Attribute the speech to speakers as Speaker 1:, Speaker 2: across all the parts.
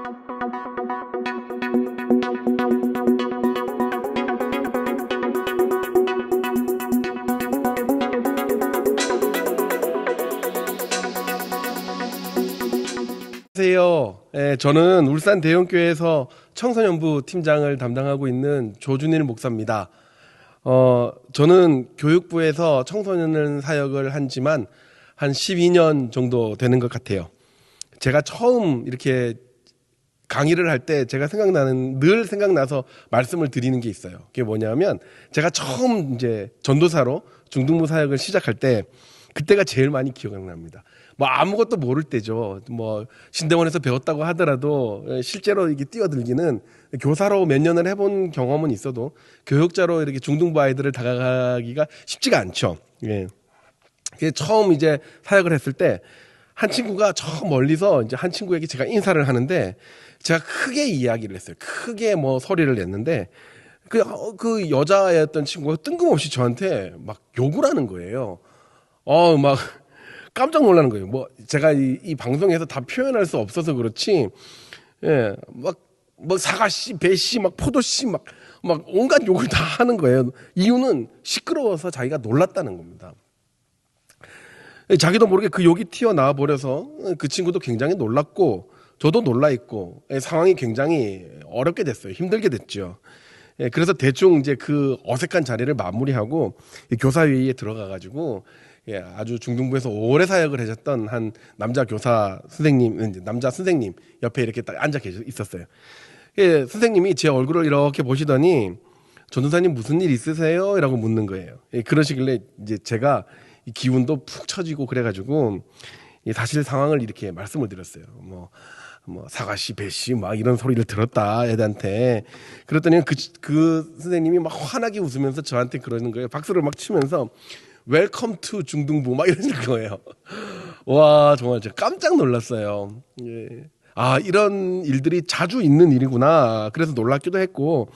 Speaker 1: 안녕하세요. 저는 울산 대형교회에서 청소년부 팀장을 담당하고 있는 조준일 목사입니다. 저는 교육부에서 청소년 사역을 한 지만 한 12년 정도 되는 것 같아요. 제가 처음 이렇게 강의를 할 때 제가 늘 생각나서 말씀을 드리는 게 있어요. 그게 뭐냐면 제가 처음 이제 전도사로 중등부 사역을 시작할 때 그때가 제일 많이 기억납니다. 뭐 아무것도 모를 때죠. 뭐 신대원에서 배웠다고 하더라도 실제로 이게 뛰어들기는 교사로 몇 년을 해본 경험은 있어도 교육자로 이렇게 중등부 아이들을 다가가기가 쉽지가 않죠. 예. 처음 이제 사역을 했을 때 한 친구가 저 멀리서 이제 한 친구에게 제가 인사를 하는데 제가 크게 이야기를 했어요. 크게 뭐 소리를 냈는데 그 여자였던 친구가 뜬금없이 저한테 막 욕을 하는 거예요. 막 깜짝 놀라는 거예요. 뭐 제가 이 방송에서 다 표현할 수 없어서 그렇지, 예, 막 사과씨, 배씨, 막 포도씨, 막 온갖 욕을 다 하는 거예요. 이유는 시끄러워서 자기가 놀랐다는 겁니다. 자기도 모르게 그 욕이 튀어나와 버려서 그 친구도 굉장히 놀랐고 저도 놀라 있고 상황이 굉장히 어렵게 됐어요. 힘들게 됐죠. 그래서 대충 이제 그 어색한 자리를 마무리하고 교사회의에 들어가가지고 아주 중등부에서 오래 사역을 하셨던 한 남자 교사 선생님, 남자 선생님 옆에 이렇게 딱 앉아 있었어요. 선생님이 제 얼굴을 이렇게 보시더니 전도사님 무슨 일 있으세요? 라고 묻는 거예요. 그러시길래 이제 제가 이 기운도 푹 처지고 그래가지고 사실 상황을 이렇게 말씀을 드렸어요. 뭐 사과씨, 배씨 막 이런 소리를 들었다 애들한테. 그랬더니 그 선생님이 막 환하게 웃으면서 저한테 그러는 거예요. 박수를 막 치면서 웰컴 투 중등부 막 이러는 거예요. 와, 정말 제가 깜짝 놀랐어요. 예. 아, 이런 일들이 자주 있는 일이구나. 그래서 놀랍기도 했고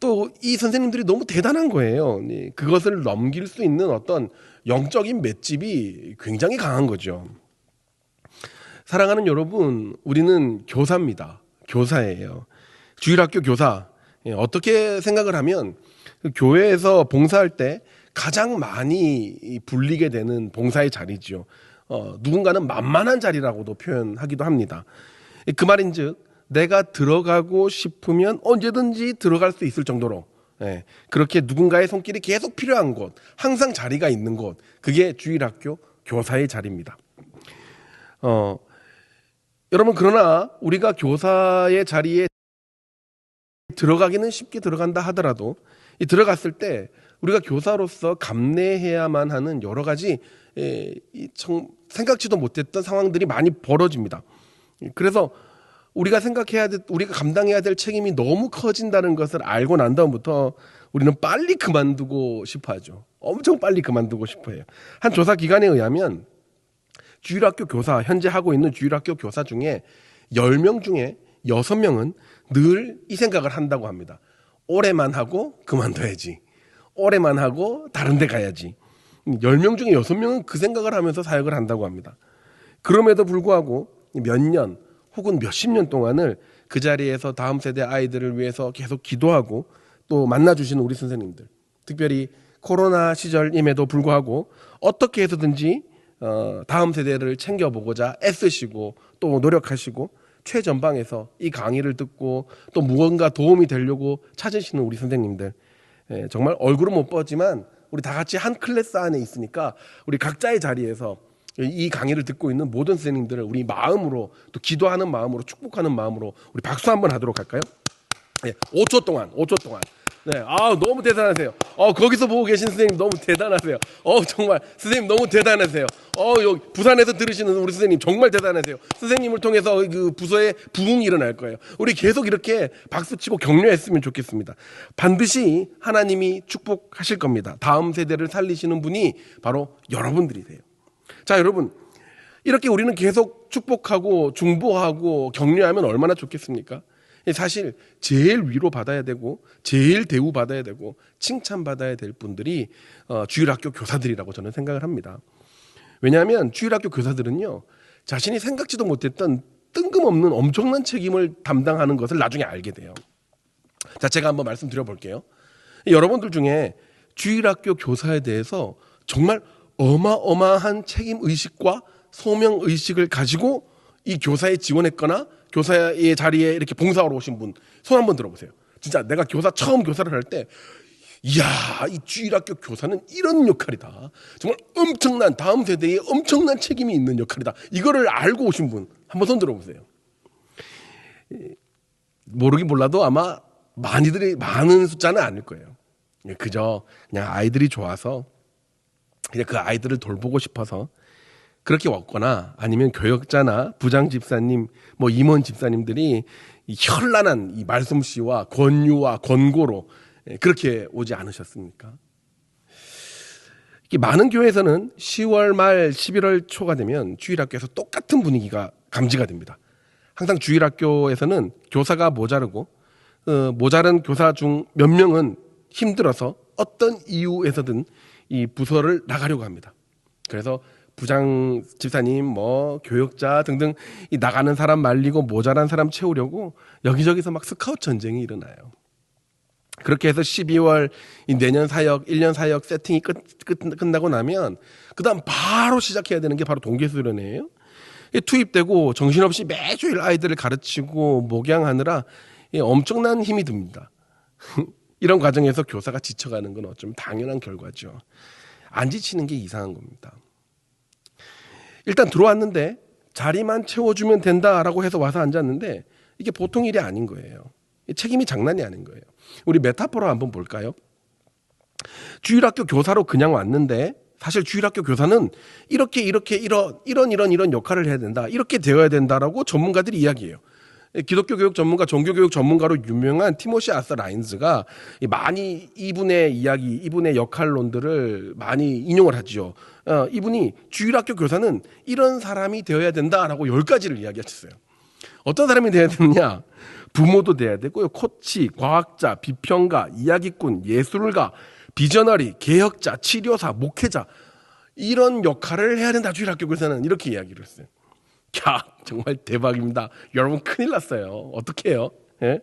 Speaker 1: 또 이 선생님들이 너무 대단한 거예요. 그것을 넘길 수 있는 어떤 영적인 맷집이 굉장히 강한 거죠. 사랑하는 여러분, 우리는 교사입니다. 교사예요. 주일학교 교사. 어떻게 생각을 하면 교회에서 봉사할 때 가장 많이 불리게 되는 봉사의 자리죠. 누군가는 만만한 자리라고도 표현하기도 합니다. 그 말인즉 내가 들어가고 싶으면 언제든지 들어갈 수 있을 정도로 그렇게 누군가의 손길이 계속 필요한 곳, 항상 자리가 있는 곳, 그게 주일학교 교사의 자리입니다. 여러분, 그러나 우리가 교사의 자리에 들어가기는 쉽게 들어간다 하더라도 들어갔을 때 우리가 교사로서 감내해야만 하는 여러 가지 생각지도 못했던 상황들이 많이 벌어집니다. 그래서 우리가 감당해야 될 책임이 너무 커진다는 것을 알고 난 다음부터 우리는 빨리 그만두고 싶어 하죠. 엄청 빨리 그만두고 싶어 해요. 한 조사 기관에 의하면 주일학교 교사, 현재 하고 있는 주일학교 교사 중에 10명 중에 6명은 늘 이 생각을 한다고 합니다. 오래만 하고 그만둬야지. 오래만 하고 다른 데 가야지. 10명 중에 6명은 그 생각을 하면서 사역을 한다고 합니다. 그럼에도 불구하고 몇 년 혹은 몇십 년 동안을 그 자리에서 다음 세대 아이들을 위해서 계속 기도하고 또 만나주시는 우리 선생님들, 특별히 코로나 시절임에도 불구하고 어떻게 해서든지 다음 세대를 챙겨보고자 애쓰시고 또 노력하시고 최전방에서 이 강의를 듣고 또 무언가 도움이 되려고 찾으시는 우리 선생님들, 정말 얼굴은 못 보지만 우리 다 같이 한 클래스 안에 있으니까 우리 각자의 자리에서 이 강의를 듣고 있는 모든 선생님들을 우리 마음으로 또 기도하는 마음으로 축복하는 마음으로 우리 박수 한번 하도록 할까요? 5초 동안. 네, 너무 대단하세요. 거기서 보고 계신 선생님 너무 대단하세요. 정말 선생님 너무 대단하세요. 여기 부산에서 들으시는 우리 선생님 정말 대단하세요. 선생님을 통해서 그 부서에 부흥이 일어날 거예요. 우리 계속 이렇게 박수치고 격려했으면 좋겠습니다. 반드시 하나님이 축복하실 겁니다. 다음 세대를 살리시는 분이 바로 여러분들이세요. 자, 여러분, 이렇게 우리는 계속 축복하고 중보하고 격려하면 얼마나 좋겠습니까? 사실 제일 위로받아야 되고 제일 대우받아야 되고 칭찬받아야 될 분들이 주일학교 교사들이라고 저는 생각을 합니다. 왜냐하면 주일학교 교사들은요, 자신이 생각지도 못했던 뜬금없는 엄청난 책임을 담당하는 것을 나중에 알게 돼요. 자, 제가 한번 말씀드려 볼게요. 여러분들 중에 주일학교 교사에 대해서 정말 어마어마한 책임 의식과 소명 의식을 가지고 이 교사에 지원했거나 교사의 자리에 이렇게 봉사하러 오신 분 손 한번 들어보세요. 진짜 내가 처음 교사를 할 때 이야, 이 주일학교 교사는 이런 역할이다. 정말 엄청난 다음 세대에 엄청난 책임이 있는 역할이다. 이거를 알고 오신 분 한번 손 들어보세요. 모르긴 몰라도 아마 많은 숫자는 아닐 거예요. 그저 그냥 아이들이 좋아서 그냥 그 아이들을 돌보고 싶어서 그렇게 왔거나 아니면 교역자나 부장 집사님, 뭐 임원 집사님들이 이 현란한 이 말씀씨와 권유와 권고로 그렇게 오지 않으셨습니까? 많은 교회에서는 10월 말 11월 초가 되면 주일학교에서 똑같은 분위기가 감지가 됩니다. 항상 주일학교에서는 교사가 모자르고 모자른 교사 중 몇 명은 힘들어서 어떤 이유에서든 이 부서를 나가려고 합니다. 그래서 부장 집사님, 뭐 교역자 등등 이 나가는 사람 말리고 모자란 사람 채우려고 여기저기서 막 스카우트 전쟁이 일어나요. 그렇게 해서 12월 이 내년 사역, 1년 사역 세팅이 끝나고 나면 그다음 바로 시작해야 되는 게 바로 동계수련회예요. 투입되고 정신없이 매주일 아이들을 가르치고 목양하느라 엄청난 힘이 듭니다. 이런 과정에서 교사가 지쳐가는 건 어쩌면 당연한 결과죠. 안 지치는 게 이상한 겁니다. 일단 들어왔는데 자리만 채워주면 된다라고 해서 와서 앉았는데 이게 보통 일이 아닌 거예요. 책임이 장난이 아닌 거예요. 우리 메타포로 한번 볼까요? 주일학교 교사로 그냥 왔는데 사실 주일학교 교사는 이런 역할을 해야 된다. 이렇게 되어야 된다라고 전문가들이 이야기해요. 기독교 교육 전문가, 종교 교육 전문가로 유명한 티모시 아서 라인즈가 많이 이분의 이야기, 이분의 역할론들을 많이 인용을 하죠. 이분이 주일학교 교사는 이런 사람이 되어야 된다라고 10가지를 이야기하셨어요. 어떤 사람이 되어야 되느냐? 부모도 돼야 되고요. 코치, 과학자, 비평가, 이야기꾼, 예술가, 비저너리, 개혁자, 치료사, 목회자 이런 역할을 해야 된다. 주일학교 교사는 이렇게 이야기를 했어요. 야, 정말 대박입니다. 여러분 큰일 났어요. 어떻게 해요? 예?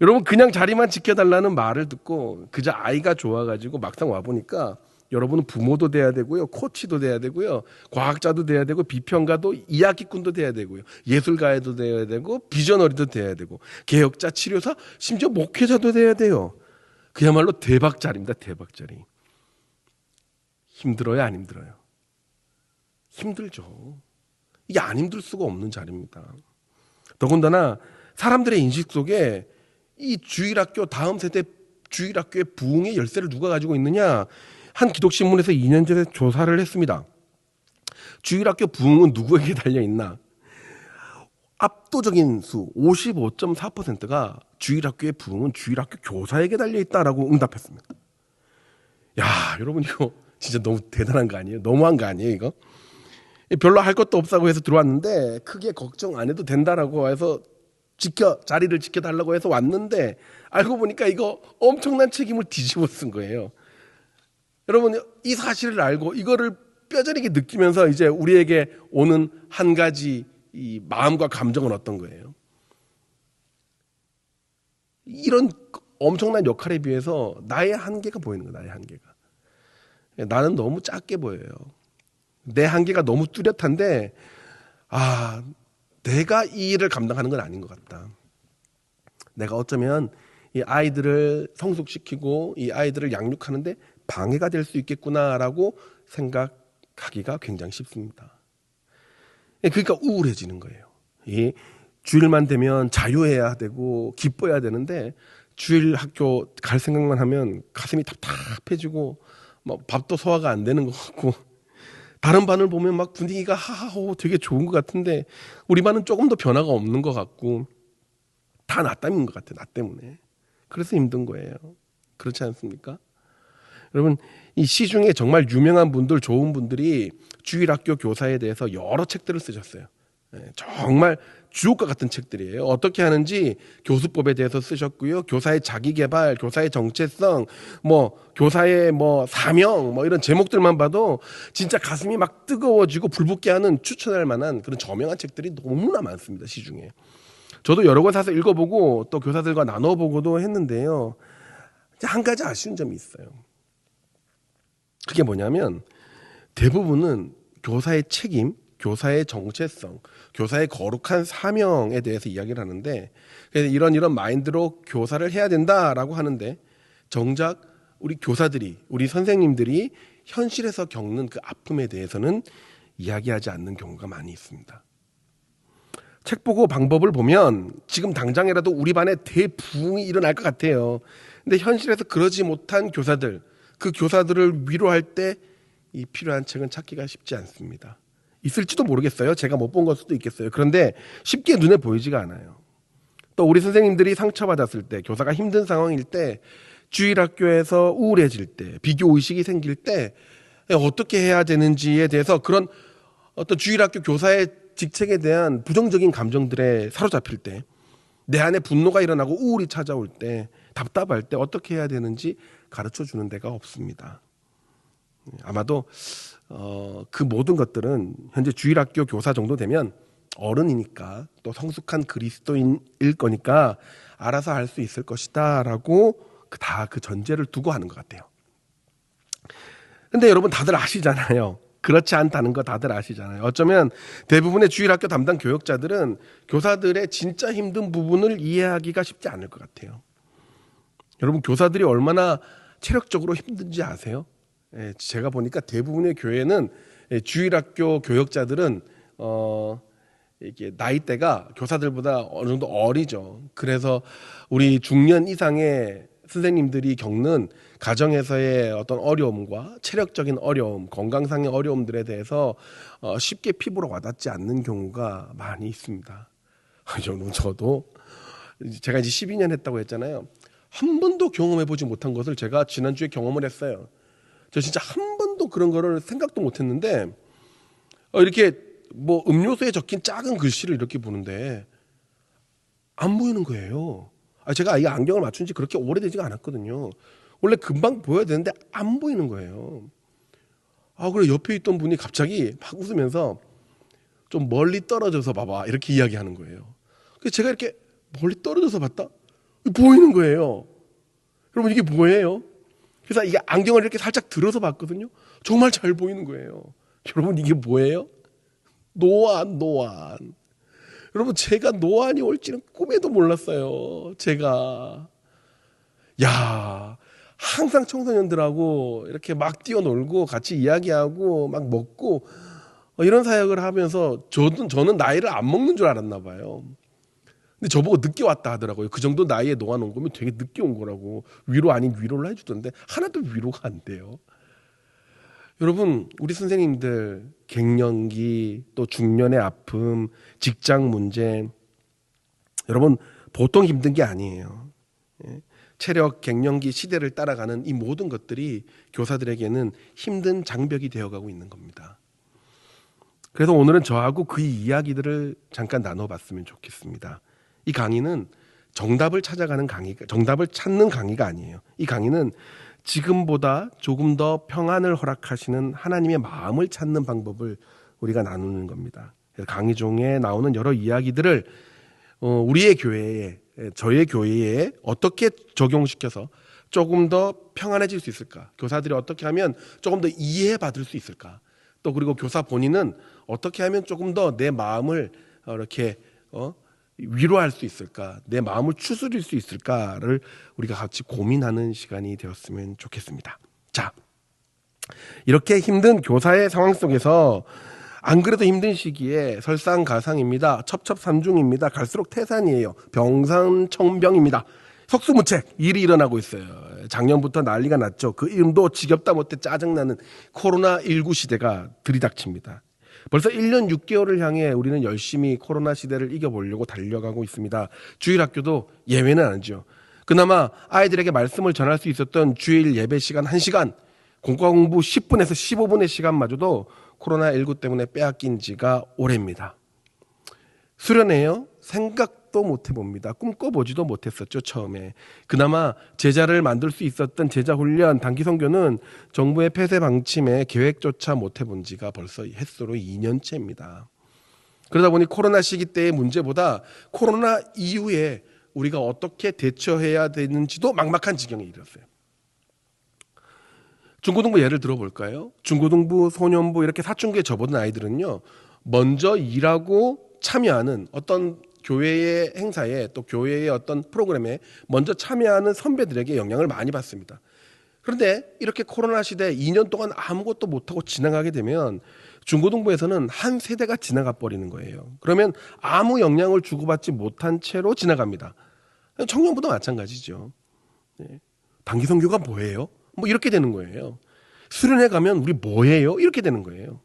Speaker 1: 여러분 그냥 자리만 지켜달라는 말을 듣고 그저 아이가 좋아가지고 막상 와보니까 여러분은 부모도 돼야 되고요. 코치도 돼야 되고요. 과학자도 돼야 되고 비평가도 이야기꾼도 돼야 되고요. 예술가도 돼야 되고 비저너리도 돼야 되고 개혁자, 치료사, 심지어 목회자도 돼야 돼요. 그야말로 대박자리입니다. 대박자리. 힘들어요? 안 힘들어요? 힘들죠. 이게 안 힘들 수가 없는 자리입니다. 더군다나 사람들의 인식 속에 이 주일학교 다음 세대 주일학교의 부흥의 열쇠를 누가 가지고 있느냐? 한 기독신문에서 2년 전에 조사를 했습니다. 주일학교 부흥은 누구에게 달려있나? 압도적인 수 55.4%가 주일학교의 부흥은 주일학교 교사에게 달려있다라고 응답했습니다. 야, 여러분 이거 진짜 너무 대단한 거 아니에요? 너무한 거 아니에요 이거? 별로 할 것도 없다고 해서 들어왔는데 크게 걱정 안 해도 된다라고 해서 자리를 지켜달라고 해서 왔는데 알고 보니까 이거 엄청난 책임을 뒤집어 쓴 거예요. 여러분 이 사실을 알고 이거를 뼈저리게 느끼면서 이제 우리에게 오는 한 가지 이 마음과 감정은 어떤 거예요? 이런 엄청난 역할에 비해서 나의 한계가 보이는 거예요. 나의 한계가. 나는 너무 작게 보여요. 내 한계가 너무 뚜렷한데 내가 이 일을 감당하는 건 아닌 것 같다. 내가 어쩌면 이 아이들을 성숙시키고 이 아이들을 양육하는데 방해가 될 수 있겠구나라고 생각하기가 굉장히 쉽습니다. 그러니까 우울해지는 거예요. 이 주일만 되면 자유해야 되고 기뻐해야 되는데 주일 학교 갈 생각만 하면 가슴이 답답해지고 막 밥도 소화가 안 되는 것 같고 다른 반을 보면 막 분위기가 하하호 되게 좋은 것 같은데 우리 반은 조금 더 변화가 없는 것 같고 다 나 때문인 것 같아요. 나 때문에. 그래서 힘든 거예요. 그렇지 않습니까? 여러분 이 시중에 정말 유명한 분들 좋은 분들이 주일학교 교사에 대해서 여러 책들을 쓰셨어요. 정말 주옥과 같은 책들이에요. 어떻게 하는지 교수법에 대해서 쓰셨고요. 교사의 자기개발, 교사의 정체성, 교사의 사명, 이런 제목들만 봐도 진짜 가슴이 막 뜨거워지고 불붙게 하는 추천할 만한 그런 저명한 책들이 너무나 많습니다. 시중에. 저도 여러 권 사서 읽어보고 또 교사들과 나눠보고도 했는데요. 한 가지 아쉬운 점이 있어요. 그게 뭐냐면 대부분은 교사의 책임, 교사의 정체성, 교사의 거룩한 사명에 대해서 이야기를 하는데, 그래서 이런 마인드로 교사를 해야 된다라고 하는데, 정작 우리 교사들이, 우리 선생님들이 현실에서 겪는 그 아픔에 대해서는 이야기하지 않는 경우가 많이 있습니다. 책 보고 방법을 보면 지금 당장이라도 우리 반에 대부흥이 일어날 것 같아요. 근데 현실에서 그러지 못한 교사들, 그 교사들을 위로할 때 이 필요한 책은 찾기가 쉽지 않습니다. 있을지도 모르겠어요. 제가 못 본 걸 수도 있겠어요. 그런데 쉽게 눈에 보이지가 않아요. 또 우리 선생님들이 상처받았을 때, 교사가 힘든 상황일 때, 주일학교에서 우울해질 때, 비교의식이 생길 때 어떻게 해야 되는지에 대해서 그런 어떤 주일학교 교사의 직책에 대한 부정적인 감정들에 사로잡힐 때, 내 안에 분노가 일어나고 우울이 찾아올 때, 답답할 때 어떻게 해야 되는지 가르쳐주는 데가 없습니다. 아마도 그 모든 것들은 현재 주일학교 교사 정도 되면 어른이니까 또 성숙한 그리스도인일 거니까 알아서 할 수 있을 것이다 라고 다 그 전제를 두고 하는 것 같아요. 근데 여러분 다들 아시잖아요. 그렇지 않다는 거 다들 아시잖아요. 어쩌면 대부분의 주일학교 담당 교역자들은 교사들의 진짜 힘든 부분을 이해하기가 쉽지 않을 것 같아요. 여러분 교사들이 얼마나 체력적으로 힘든지 아세요? 제가 보니까 대부분의 교회는 주일학교 교역자들은 이게 나이대가 교사들보다 어느 정도 어리죠. 그래서 우리 중년 이상의 선생님들이 겪는 가정에서의 어떤 어려움과 체력적인 어려움, 건강상의 어려움들에 대해서 쉽게 피부로 와닿지 않는 경우가 많이 있습니다. 저도 제가 이제 12년 했다고 했잖아요. 한 번도 경험해보지 못한 것을 제가 지난주에 경험을 했어요. 저 진짜 한 번도 그런 거를 생각도 못 했는데, 이렇게 음료수에 적힌 작은 글씨를 이렇게 보는데, 안 보이는 거예요. 제가 이 안경을 맞춘 지 그렇게 오래되지가 않았거든요. 원래 금방 보여야 되는데, 안 보이는 거예요. 그래, 옆에 있던 분이 갑자기 막 웃으면서, 좀 멀리 떨어져서 봐봐. 이렇게 이야기하는 거예요. 그래서 제가 이렇게 멀리 떨어져서 봤다? 보이는 거예요. 여러분, 이게 뭐예요? 그래서 이게 안경을 이렇게 살짝 들어서 봤거든요. 정말 잘 보이는 거예요. 여러분 이게 뭐예요? 노안. 여러분 제가 노안이 올지는 꿈에도 몰랐어요. 제가 항상 청소년들하고 이렇게 막 뛰어놀고 같이 이야기하고 막 먹고 이런 사역을 하면서 저는 나이를 안 먹는 줄 알았나 봐요. 근데 저보고 늦게 왔다 하더라고요. 그 정도 나이에 노안 온 거면 되게 늦게 온 거라고 위로 아닌 위로를 해주던데 하나도 위로가 안 돼요. 여러분 우리 선생님들 갱년기 또 중년의 아픔 직장 문제 여러분 보통 힘든 게 아니에요. 체력 갱년기 시대를 따라가는 이 모든 것들이 교사들에게는 힘든 장벽이 되어가고 있는 겁니다. 그래서 오늘은 저하고 그 이야기들을 잠깐 나눠봤으면 좋겠습니다. 이 강의는 정답을 찾는 강의가 아니에요. 이 강의는 지금보다 조금 더 평안을 허락하시는 하나님의 마음을 찾는 방법을 우리가 나누는 겁니다. 그래서 강의 중에 나오는 여러 이야기들을 우리의 교회에, 저의 교회에 어떻게 적용시켜서 조금 더 평안해질 수 있을까? 교사들이 어떻게 하면 조금 더 이해받을 수 있을까? 또 그리고 교사 본인은 어떻게 하면 조금 더 내 마음을 이렇게 위로할 수 있을까? 내 마음을 추스릴 수 있을까를 우리가 같이 고민하는 시간이 되었으면 좋겠습니다. 자, 이렇게 힘든 교사의 상황 속에서 안 그래도 힘든 시기에 설상가상입니다. 첩첩산중입니다. 갈수록 태산이에요. 병상청병입니다. 석수무책 일이 일어나고 있어요. 작년부터 난리가 났죠. 그 이름도 지겹다 못해 짜증나는 코로나19 시대가 들이닥칩니다. 벌써 1년 6개월을 향해 우리는 열심히 코로나 시대를 이겨보려고 달려가고 있습니다. 주일학교도 예외는 아니죠. 그나마 아이들에게 말씀을 전할 수 있었던 주일 예배 시간 1시간, 공과공부 10분에서 15분의 시간마저도 코로나19 때문에 빼앗긴 지가 오래입니다. 수련회요? 생각도 못 해봅니다. 꿈꿔보지도 못했었죠, 처음에. 그나마 제자를 만들 수 있었던 제자 훈련, 단기 선교는 정부의 폐쇄 방침에 계획조차 못 해본 지가 벌써 햇수로 2년째입니다. 그러다 보니 코로나 시기 때의 문제보다 코로나 이후에 우리가 어떻게 대처해야 되는지도 막막한 지경에 이르렀어요. 중고등부 예를 들어볼까요? 중고등부, 소년부 이렇게 사춘기에 접어든 아이들은요, 먼저 일하고 참여하는 어떤 교회의 행사에 또 교회의 어떤 프로그램에 먼저 참여하는 선배들에게 영향을 많이 받습니다. 그런데 이렇게 코로나 시대 2년 동안 아무것도 못하고 지나가게 되면 중고등부에서는 한 세대가 지나가 버리는 거예요. 그러면 아무 영향을 주고받지 못한 채로 지나갑니다. 청년부도 마찬가지죠. 단기 선교가 뭐예요? 뭐 이렇게 되는 거예요. 수련회 가면 우리 뭐예요? 이렇게 되는 거예요.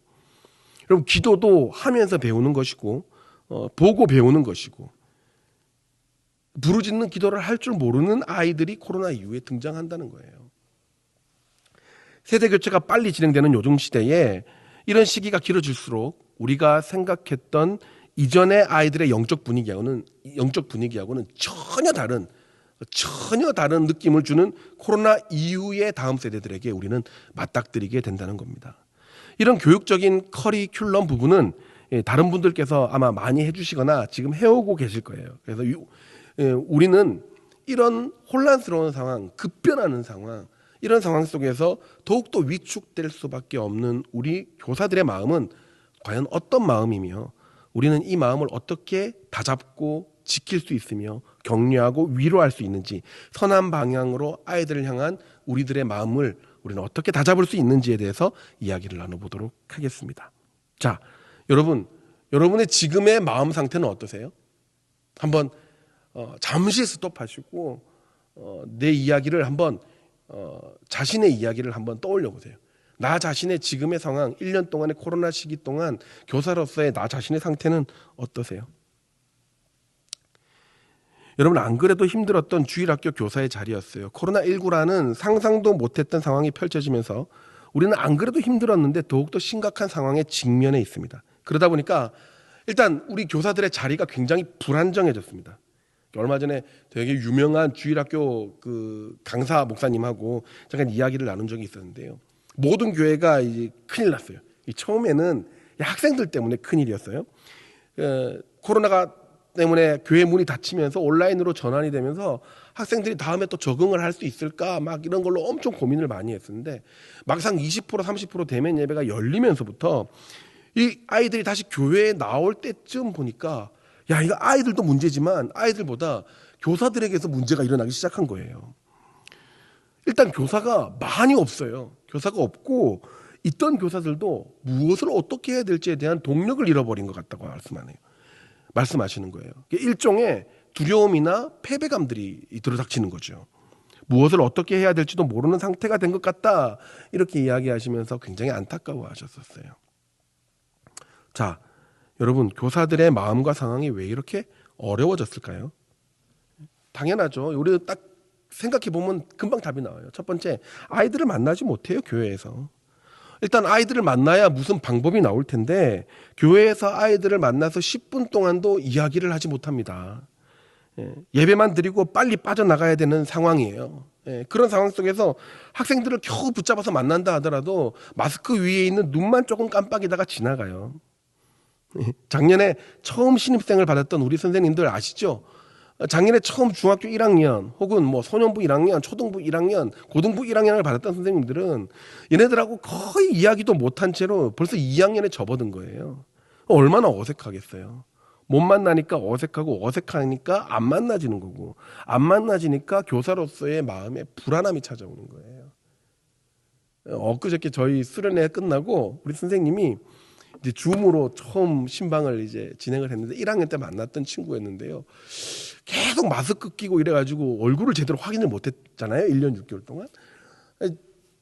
Speaker 1: 여러분, 기도도 하면서 배우는 것이고 보고 배우는 것이고, 부르짖는 기도를 할 줄 모르는 아이들이 코로나 이후에 등장한다는 거예요. 세대 교체가 빨리 진행되는 요즘 시대에 이런 시기가 길어질수록 우리가 생각했던 이전의 아이들의 영적 분위기하고는 전혀 다른 느낌을 주는 코로나 이후의 다음 세대들에게 우리는 맞닥뜨리게 된다는 겁니다. 이런 교육적인 커리큘럼 부분은 다른 분들께서 아마 많이 해주시거나 지금 해오고 계실 거예요. 그래서 우리는 이런 혼란스러운 상황, 급변하는 상황, 이런 상황 속에서 더욱더 위축될 수밖에 없는 우리 교사들의 마음은 과연 어떤 마음이며, 우리는 이 마음을 어떻게 다잡고 지킬 수 있으며 격려하고 위로할 수 있는지, 선한 방향으로 아이들을 향한 우리들의 마음을 우리는 어떻게 다잡을 수 있는지에 대해서 이야기를 나눠보도록 하겠습니다. 자, 여러분의 지금의 마음 상태는 어떠세요? 한번 잠시 스톱하시고 내 이야기를 한번 자신의 이야기를 한번 떠올려 보세요. 나 자신의 지금의 상황, 1년 동안의 코로나 시기 동안 교사로서의 나 자신의 상태는 어떠세요? 여러분, 안 그래도 힘들었던 주일학교 교사의 자리였어요. 코로나19라는 상상도 못했던 상황이 펼쳐지면서 우리는 안 그래도 힘들었는데 더욱더 심각한 상황에 직면해 있습니다. 그러다 보니까 일단 우리 교사들의 자리가 굉장히 불안정해졌습니다. 얼마 전에 되게 유명한 주일학교 그 강사 목사님하고 잠깐 이야기를 나눈 적이 있었는데요. 모든 교회가 이제 큰일 났어요. 처음에는 학생들 때문에 큰일이었어요. 코로나가 때문에 교회 문이 닫히면서 온라인으로 전환이 되면서 학생들이 다음에 또 적응을 할 수 있을까 막 이런 걸로 엄청 고민을 많이 했었는데, 막상 20% 30% 대면 예배가 열리면서부터 이 아이들이 다시 교회에 나올 때쯤 보니까 야, 이거 아이들도 문제지만 아이들보다 교사들에게서 문제가 일어나기 시작한 거예요. 일단 교사가 많이 없어요. 교사가 없고 있던 교사들도 무엇을 어떻게 해야 될지에 대한 동력을 잃어버린 것 같다고 말씀하시는 거예요. 일종의 두려움이나 패배감들이 들어닥치는 거죠. 무엇을 어떻게 해야 될지도 모르는 상태가 된 것 같다, 이렇게 이야기하시면서 굉장히 안타까워하셨었어요. 자, 여러분, 교사들의 마음과 상황이 왜 이렇게 어려워졌을까요? 당연하죠. 우리 딱 생각해 보면 금방 답이 나와요. 첫 번째, 아이들을 만나지 못해요, 교회에서. 일단 아이들을 만나야 무슨 방법이 나올 텐데 교회에서 아이들을 만나서 10분 동안도 이야기를 하지 못합니다. 예배만 드리고 빨리 빠져나가야 되는 상황이에요. 그런 상황 속에서 학생들을 겨우 붙잡아서 만난다 하더라도 마스크 위에 있는 눈만 조금 깜빡이다가 지나가요. 작년에 처음 신입생을 받았던 우리 선생님들 아시죠? 작년에 처음 중학교 1학년 혹은 뭐 소년부 1학년, 초등부 1학년, 고등부 1학년을 받았던 선생님들은 얘네들하고 거의 이야기도 못한 채로 벌써 2학년에 접어든 거예요. 얼마나 어색하겠어요. 못 만나니까 어색하고, 어색하니까 안 만나지는 거고, 안 만나지니까 교사로서의 마음에 불안함이 찾아오는 거예요. 엊그저께 저희 수련회 끝나고 우리 선생님이 이제 줌으로 처음 신방을 이제 진행을 했는데 1학년 때 만났던 친구였는데요. 계속 마스크 끼고 이래가지고 얼굴을 제대로 확인을 못했잖아요. 1년 6개월 동안.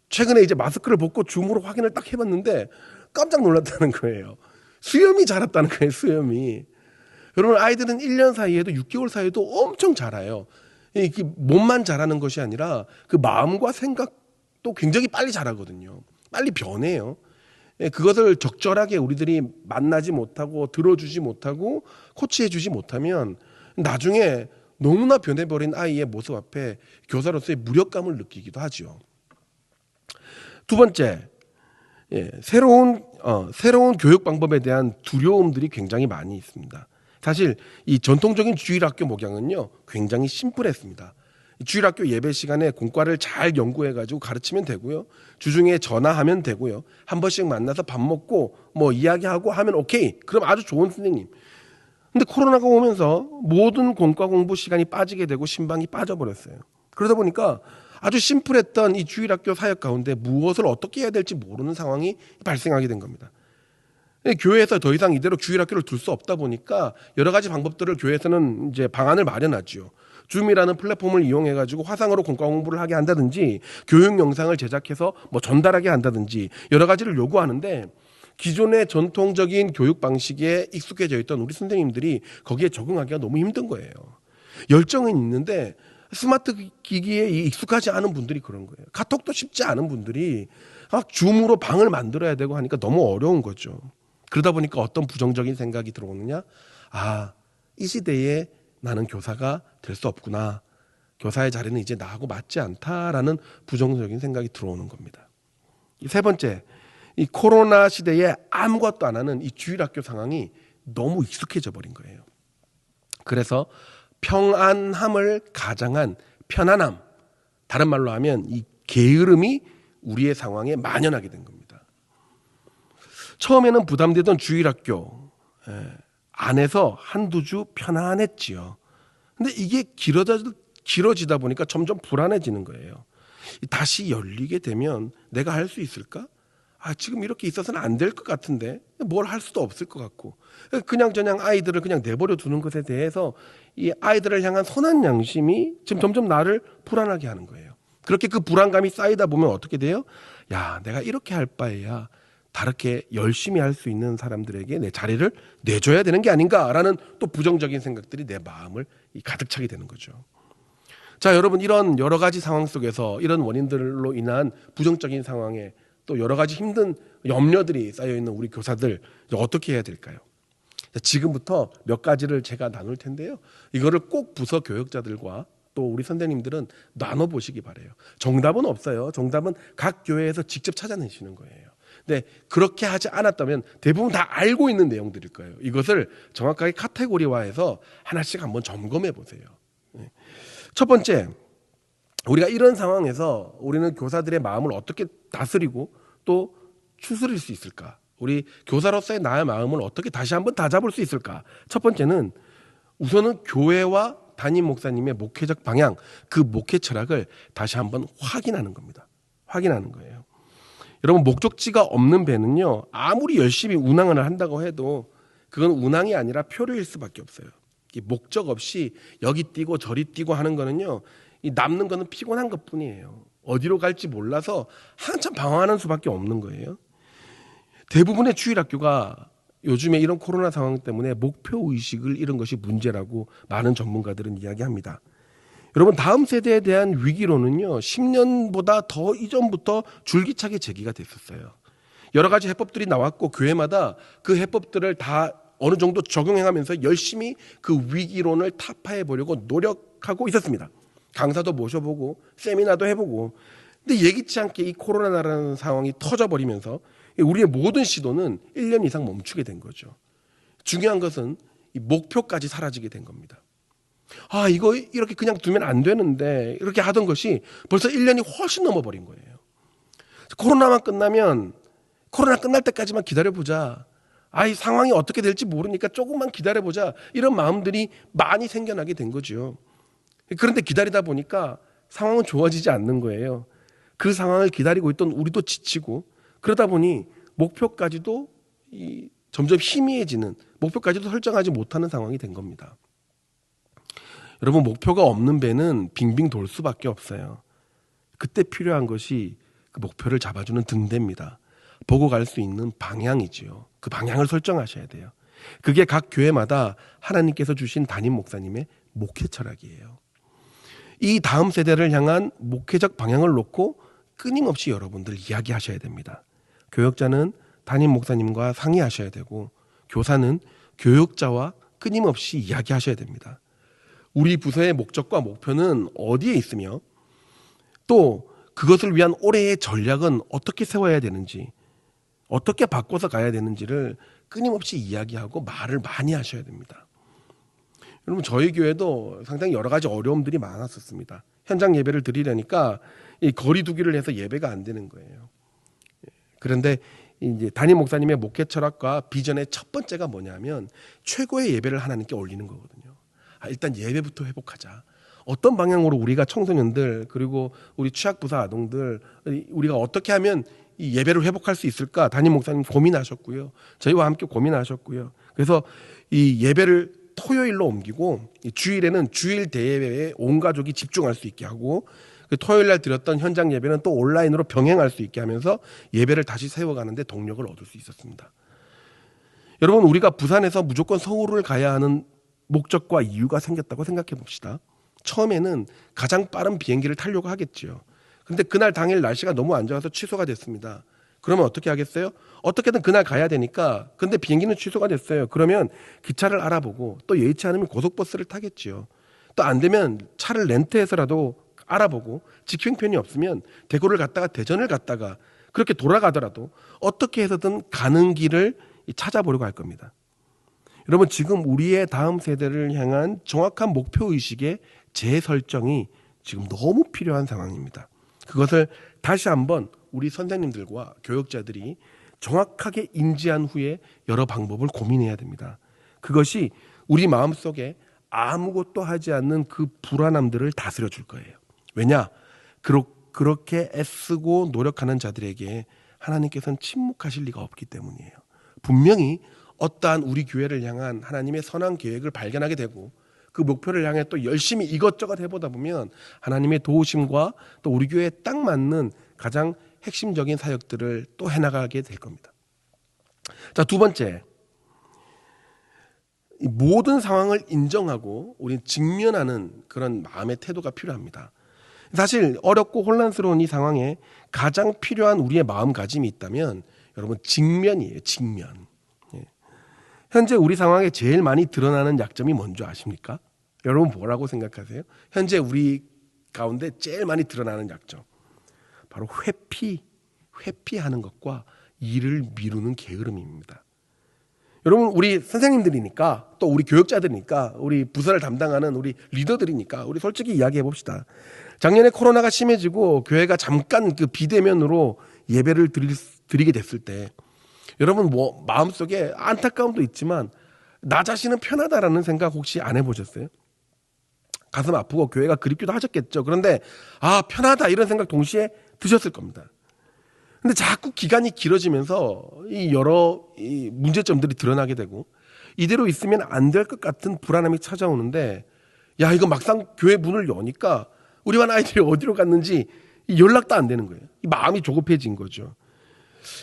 Speaker 1: 최근에 이제 마스크를 벗고 줌으로 확인을 딱 해봤는데 깜짝 놀랐다는 거예요. 수염이 자랐다는 거예요. 수염이. 여러분, 아이들은 1년 사이에도 6개월 사이에도 엄청 자라요. 이게 몸만 자라는 것이 아니라 그 마음과 생각도 굉장히 빨리 자라거든요. 빨리 변해요. 그것을 적절하게 우리들이 만나지 못하고 들어주지 못하고 코치해주지 못하면 나중에 너무나 변해버린 아이의 모습 앞에 교사로서의 무력감을 느끼기도 하죠. 두 번째, 새로운 교육 방법에 대한 두려움들이 굉장히 많이 있습니다. 사실 이 전통적인 주일학교 목양은요 굉장히 심플했습니다. 주일학교 예배 시간에 공과를 잘 연구해가지고 가르치면 되고요. 주중에 전화하면 되고요. 한 번씩 만나서 밥 먹고 뭐 이야기하고 하면 오케이. 그럼 아주 좋은 선생님. 근데 코로나가 오면서 모든 공과 공부 시간이 빠지게 되고 신방이 빠져버렸어요. 그러다 보니까 아주 심플했던 이 주일학교 사역 가운데 무엇을 어떻게 해야 될지 모르는 상황이 발생하게 된 겁니다. 교회에서 더 이상 이대로 주일학교를 둘 수 없다 보니까 여러 가지 방법들을 교회에서는 이제 방안을 마련하죠. 줌이라는 플랫폼을 이용해가지고 화상으로 공과 공부를 하게 한다든지 교육 영상을 제작해서 뭐 전달하게 한다든지 여러 가지를 요구하는데 기존의 전통적인 교육 방식에 익숙해져 있던 우리 선생님들이 거기에 적응하기가 너무 힘든 거예요. 열정은 있는데 스마트 기기에 익숙하지 않은 분들이 그런 거예요. 카톡도 쉽지 않은 분들이 줌으로 방을 만들어야 되고 하니까 너무 어려운 거죠. 그러다 보니까 어떤 부정적인 생각이 들어오느냐? 이 시대에 나는 교사가 될 수 없구나. 교사의 자리는 이제 나하고 맞지 않다라는 부정적인 생각이 들어오는 겁니다. 세 번째, 이 코로나 시대에 아무것도 안 하는 이 주일학교 상황이 너무 익숙해져 버린 거예요. 그래서 평안함을 가장한 편안함, 다른 말로 하면 이 게으름이 우리의 상황에 만연하게 된 겁니다. 처음에는 부담되던 주일학교 안에서 한두 주 편안했지요. 근데 이게 길어지다 보니까 점점 불안해지는 거예요. 다시 열리게 되면 내가 할 수 있을까? 지금 이렇게 있어서는 안 될 것 같은데 뭘 할 수도 없을 것 같고 그냥저냥 아이들을 그냥 내버려 두는 것에 대해서 이 아이들을 향한 선한 양심이 지금 점점 나를 불안하게 하는 거예요. 그렇게 그 불안감이 쌓이다 보면 어떻게 돼요? 내가 이렇게 할 바에야 다르게 열심히 할 수 있는 사람들에게 내 자리를 내줘야 되는 게 아닌가라는 또 부정적인 생각들이 내 마음을 가득 차게 되는 거죠. 자, 여러분, 이런 여러 가지 상황 속에서 이런 원인들로 인한 부정적인 상황에 또 여러 가지 힘든 염려들이 쌓여 있는 우리 교사들 어떻게 해야 될까요? 지금부터 몇 가지를 제가 나눌 텐데요. 이거를 꼭 부서 교역자들과 또 우리 선생님들은 나눠보시기 바래요. 정답은 없어요. 정답은 각 교회에서 직접 찾아내시는 거예요. 근데 그렇게 하지 않았다면 대부분 다 알고 있는 내용들일 거예요. 이것을 정확하게 카테고리화해서 하나씩 한번 점검해 보세요. 첫 번째, 우리가 이런 상황에서 우리는 교사들의 마음을 어떻게 다스리고 또 추스릴 수 있을까? 우리 교사로서의 나의 마음을 어떻게 다시 한번 다잡을 수 있을까? 첫 번째는 우선은 교회와 담임 목사님의 목회적 방향, 그 목회 철학을 다시 한번 확인하는 겁니다. 확인하는 거예요. 여러분, 목적지가 없는 배는요, 아무리 열심히 운항을 한다고 해도 그건 운항이 아니라 표류일 수밖에 없어요. 목적 없이 여기 뛰고 저리 뛰고 하는 거는요, 이 남는 거는 피곤한 것뿐이에요. 어디로 갈지 몰라서 한참 방황하는 수밖에 없는 거예요. 대부분의 주일학교가 요즘에 이런 코로나 상황 때문에 목표 의식을 잃은 것이 문제라고 많은 전문가들은 이야기합니다. 여러분, 다음 세대에 대한 위기로는요, 10년보다 더 이전부터 줄기차게 제기가 됐었어요. 여러 가지 해법들이 나왔고 교회마다 그 해법들을 다 어느 정도 적용해가면서 열심히 그 위기론을 타파해 보려고 노력하고 있었습니다. 강사도 모셔보고 세미나도 해보고. 근데 예기치 않게 이 코로나라는 상황이 터져버리면서 우리의 모든 시도는 1년 이상 멈추게 된 거죠. 중요한 것은 이 목표까지 사라지게 된 겁니다. 이거 이렇게 그냥 두면 안 되는데 이렇게 하던 것이 벌써 1년이 훨씬 넘어버린 거예요. 코로나만 끝나면 코로나 끝날 때까지만 기다려보자. 이 상황이 어떻게 될지 모르니까 조금만 기다려보자. 이런 마음들이 많이 생겨나게 된 거죠. 그런데 기다리다 보니까 상황은 좋아지지 않는 거예요. 그 상황을 기다리고 있던 우리도 지치고 그러다 보니 목표까지도 점점 희미해지는, 목표까지도 설정하지 못하는 상황이 된 겁니다. 여러분, 목표가 없는 배는 빙빙 돌 수밖에 없어요. 그때 필요한 것이 그 목표를 잡아주는 등대입니다. 보고 갈 수 있는 방향이지요. 그 방향을 설정하셔야 돼요. 그게 각 교회마다 하나님께서 주신 담임 목사님의 목회 철학이에요. 이 다음 세대를 향한 목회적 방향을 놓고 끊임없이 여러분들 이야기하셔야 됩니다. 교역자는 담임 목사님과 상의하셔야 되고, 교사는 교육자와 끊임없이 이야기하셔야 됩니다. 우리 부서의 목적과 목표는 어디에 있으며 또 그것을 위한 올해의 전략은 어떻게 세워야 되는지, 어떻게 바꿔서 가야 되는지를 끊임없이 이야기하고 말을 많이 하셔야 됩니다. 여러분, 저희 교회도 상당히 여러 가지 어려움들이 많았었습니다. 현장 예배를 드리려니까 이 거리 두기를 해서 예배가 안 되는 거예요. 그런데 이제 담임 목사님의 목회 철학과 비전의 첫 번째가 뭐냐면 최고의 예배를 하나님께 올리는 거거든요. 일단 예배부터 회복하자. 어떤 방향으로 우리가 청소년들 그리고 우리 취약부사 아동들 우리가 어떻게 하면 이 예배를 회복할 수 있을까? 담임 목사님 고민하셨고요. 저희와 함께 고민하셨고요. 그래서 이 예배를 토요일로 옮기고 주일에는 주일 대예배에 온 가족이 집중할 수 있게 하고 그 토요일 날 드렸던 현장 예배는 또 온라인으로 병행할 수 있게 하면서 예배를 다시 세워가는데 동력을 얻을 수 있었습니다. 여러분, 우리가 부산에서 무조건 서울을 가야 하는 목적과 이유가 생겼다고 생각해 봅시다. 처음에는 가장 빠른 비행기를 타려고 하겠죠. 근데 그날 당일 날씨가 너무 안 좋아서 취소가 됐습니다. 그러면 어떻게 하겠어요? 어떻게든 그날 가야 되니까. 근데 비행기는 취소가 됐어요. 그러면 기차를 알아보고 또 예의치 않으면 고속버스를 타겠지요. 또 안 되면 차를 렌트해서라도 알아보고 직행편이 없으면 대구를 갔다가 대전을 갔다가 그렇게 돌아가더라도 어떻게 해서든 가는 길을 찾아보려고 할 겁니다. 여러분, 지금 우리의 다음 세대를 향한 정확한 목표의식의 재설정이 지금 너무 필요한 상황입니다. 그것을 다시 한번 우리 선생님들과 교육자들이 정확하게 인지한 후에 여러 방법을 고민해야 됩니다. 그것이 우리 마음속에 아무것도 하지 않는 그 불안함들을 다스려 줄 거예요. 왜냐? 그렇게 애쓰고 노력하는 자들에게 하나님께서는 침묵하실 리가 없기 때문이에요. 분명히 어떠한 우리 교회를 향한 하나님의 선한 계획을 발견하게 되고 그 목표를 향해 또 열심히 이것저것 해보다 보면 하나님의 도우심과 또 우리 교회에 딱 맞는 가장 핵심적인 사역들을 또 해나가게 될 겁니다. 자, 두 번째, 모든 상황을 인정하고 우리는 직면하는 그런 마음의 태도가 필요합니다. 사실 어렵고 혼란스러운 이 상황에 가장 필요한 우리의 마음가짐이 있다면 여러분, 직면이에요. 직면. 현재 우리 상황에 제일 많이 드러나는 약점이 뭔지 아십니까? 여러분, 뭐라고 생각하세요? 현재 우리 가운데 제일 많이 드러나는 약점, 바로 회피하는 것과 일을 미루는 게으름입니다. 여러분, 우리 선생님들이니까 또 우리 교육자들이니까 우리 부서를 담당하는 우리 리더들이니까 우리 솔직히 이야기해 봅시다. 작년에 코로나가 심해지고 교회가 잠깐 그 비대면으로 예배를 드리게 됐을 때 여러분, 마음속에 안타까움도 있지만 나 자신은 편하다라는 생각 혹시 안 해보셨어요? 가슴 아프고 교회가 그립기도 하셨겠죠. 그런데 편하다 이런 생각 동시에 드셨을 겁니다. 근데 자꾸 기간이 길어지면서 이 여러 문제점들이 드러나게 되고 이대로 있으면 안 될 것 같은 불안함이 찾아오는데, 이거 막상 교회 문을 여니까 우리 반 아이들이 어디로 갔는지 연락도 안 되는 거예요. 마음이 조급해진 거죠.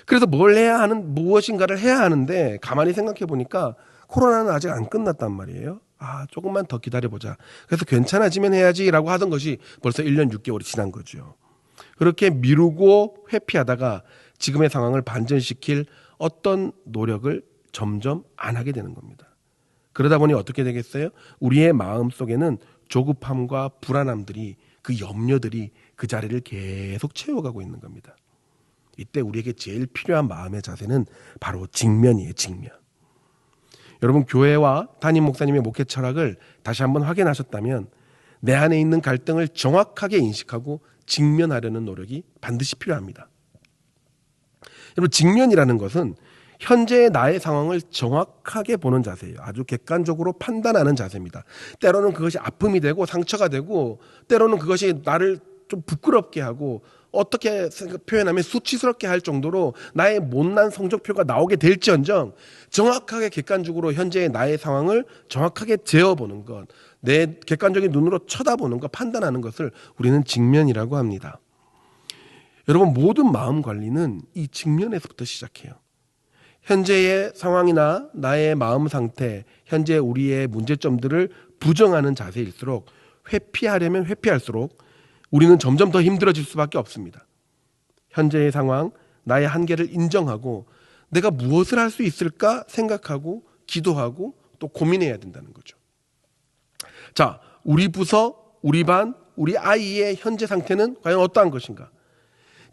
Speaker 1: 그래서 무엇인가를 해야 하는데 가만히 생각해 보니까 코로나는 아직 안 끝났단 말이에요. 조금만 더 기다려보자. 그래서 괜찮아지면 해야지라고 하던 것이 벌써 1년 6개월이 지난 거죠. 그렇게 미루고 회피하다가 지금의 상황을 반전시킬 어떤 노력을 점점 안 하게 되는 겁니다. 그러다 보니 어떻게 되겠어요? 우리의 마음 속에는 조급함과 불안함들이, 그 염려들이 그 자리를 계속 채워가고 있는 겁니다. 이때 우리에게 제일 필요한 마음의 자세는 바로 직면이에요. 직면. 여러분, 교회와 담임 목사님의 목회 철학을 다시 한번 확인하셨다면 내 안에 있는 갈등을 정확하게 인식하고 직면하려는 노력이 반드시 필요합니다. 여러분, 직면이라는 것은 현재의 나의 상황을 정확하게 보는 자세예요. 아주 객관적으로 판단하는 자세입니다. 때로는 그것이 아픔이 되고 상처가 되고 때로는 그것이 나를 좀 부끄럽게 하고 어떻게 표현하면 수치스럽게 할 정도로 나의 못난 성적표가 나오게 될지언정 정확하게 객관적으로 현재의 나의 상황을 정확하게 재어보는 것, 내 객관적인 눈으로 쳐다보는 것, 판단하는 것을 우리는 직면이라고 합니다. 여러분, 모든 마음 관리는 이 직면에서부터 시작해요. 현재의 상황이나 나의 마음 상태, 현재 우리의 문제점들을 부정하는 자세일수록, 회피하려면 회피할수록 우리는 점점 더 힘들어질 수밖에 없습니다. 현재의 상황, 나의 한계를 인정하고 내가 무엇을 할 수 있을까 생각하고 기도하고 또 고민해야 된다는 거죠. 자, 우리 부서, 우리 반, 우리 아이의 현재 상태는 과연 어떠한 것인가?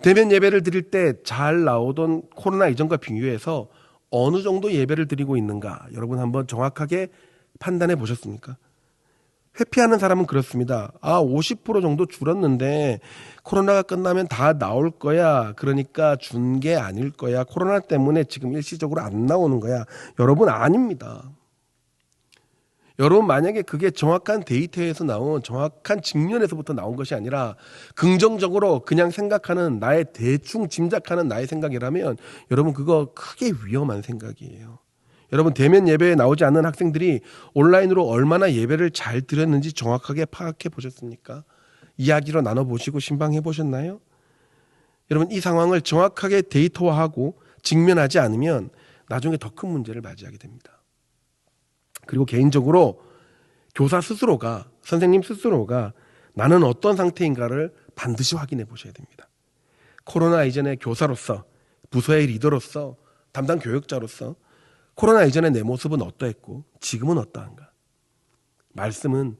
Speaker 1: 대면 예배를 드릴 때 잘 나오던 코로나 이전과 비교해서 어느 정도 예배를 드리고 있는가? 여러분 한번 정확하게 판단해 보셨습니까? 회피하는 사람은 그렇습니다. 50% 정도 줄었는데 코로나가 끝나면 다 나올 거야. 그러니까 준 게 아닐 거야. 코로나 때문에 지금 일시적으로 안 나오는 거야. 여러분 아닙니다. 여러분 만약에 그게 정확한 데이터에서 나온 정확한 직면에서부터 나온 것이 아니라 긍정적으로 그냥 생각하는 나의 대충 짐작하는 나의 생각이라면 여러분 그거 크게 위험한 생각이에요. 여러분 대면 예배에 나오지 않는 학생들이 온라인으로 얼마나 예배를 잘 드렸는지 정확하게 파악해 보셨습니까? 이야기로 나눠보시고 신방해 보셨나요? 여러분 이 상황을 정확하게 데이터화하고 직면하지 않으면 나중에 더 큰 문제를 맞이하게 됩니다. 그리고 개인적으로 교사 스스로가, 선생님 스스로가 나는 어떤 상태인가를 반드시 확인해 보셔야 됩니다. 코로나 이전의 교사로서, 부서의 리더로서, 담당 교육자로서 코로나 이전의 내 모습은 어떠했고 지금은 어떠한가? 말씀은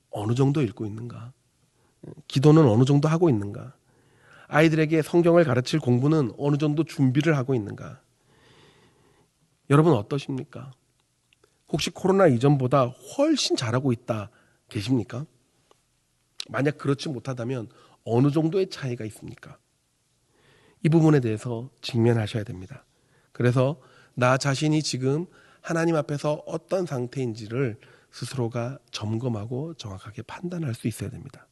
Speaker 1: 어느 정도 읽고 있는가? 기도는 어느 정도 하고 있는가? 아이들에게 성경을 가르칠 공부는 어느 정도 준비를 하고 있는가? 여러분 어떠십니까? 혹시 코로나 이전보다 훨씬 잘하고 있다 계십니까? 만약 그렇지 못하다면 어느 정도의 차이가 있습니까? 이 부분에 대해서 직면하셔야 됩니다. 그래서 나 자신이 지금 하나님 앞에서 어떤 상태인지를 스스로가 점검하고 정확하게 판단할 수 있어야 됩니다.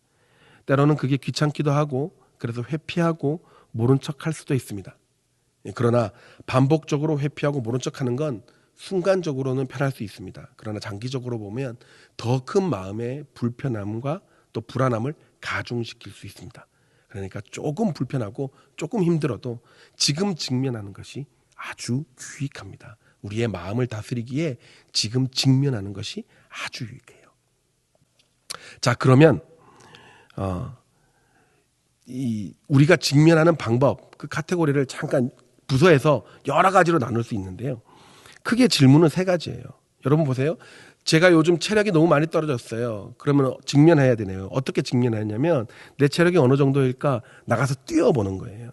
Speaker 1: 때로는 그게 귀찮기도 하고 그래서 회피하고 모른 척할 수도 있습니다. 그러나 반복적으로 회피하고 모른 척하는 건 순간적으로는 편할 수 있습니다. 그러나 장기적으로 보면 더 큰 마음의 불편함과 또 불안함을 가중시킬 수 있습니다. 그러니까 조금 불편하고 조금 힘들어도 지금 직면하는 것이 아주 유익합니다. 우리의 마음을 다스리기에 지금 직면하는 것이 아주 유익해요. 자, 그러면 우리가 직면하는 방법, 그 카테고리를 잠깐 부서에서 여러 가지로 나눌 수 있는데요. 크게 질문은 세 가지예요. 여러분 보세요. 제가 요즘 체력이 너무 많이 떨어졌어요. 그러면 직면해야 되네요. 어떻게 직면하냐면 내 체력이 어느 정도일까 나가서 뛰어보는 거예요.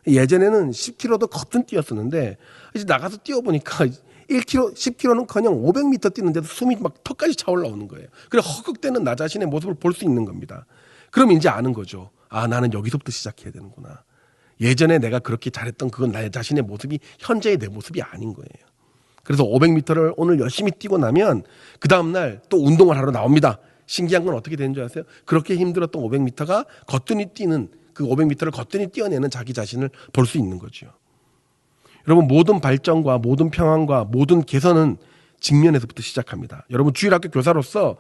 Speaker 1: 예전에는 10km도 거뜬 뛰었었는데 이제 나가서 뛰어보니까 1km, 10km는커녕 500m 뛰는데도 숨이 막 턱까지 차올라오는 거예요. 그래 허걱대는 나 자신의 모습을 볼 수 있는 겁니다. 그럼 이제 아는 거죠. 나는 여기서부터 시작해야 되는구나. 예전에 내가 그렇게 잘했던 그건 나의 자신의 모습이 현재의 내 모습이 아닌 거예요. 그래서 500m를 오늘 열심히 뛰고 나면 그 다음날 또 운동을 하러 나옵니다. 신기한 건 어떻게 되는 줄 아세요? 그렇게 힘들었던 500m가 거뜬히 뛰는 그 500m를 거뜬히 뛰어내는 자기 자신을 볼 수 있는 거죠. 여러분 모든 발전과 모든 평안과 모든 개선은 직면에서부터 시작합니다. 여러분 주일학교 교사로서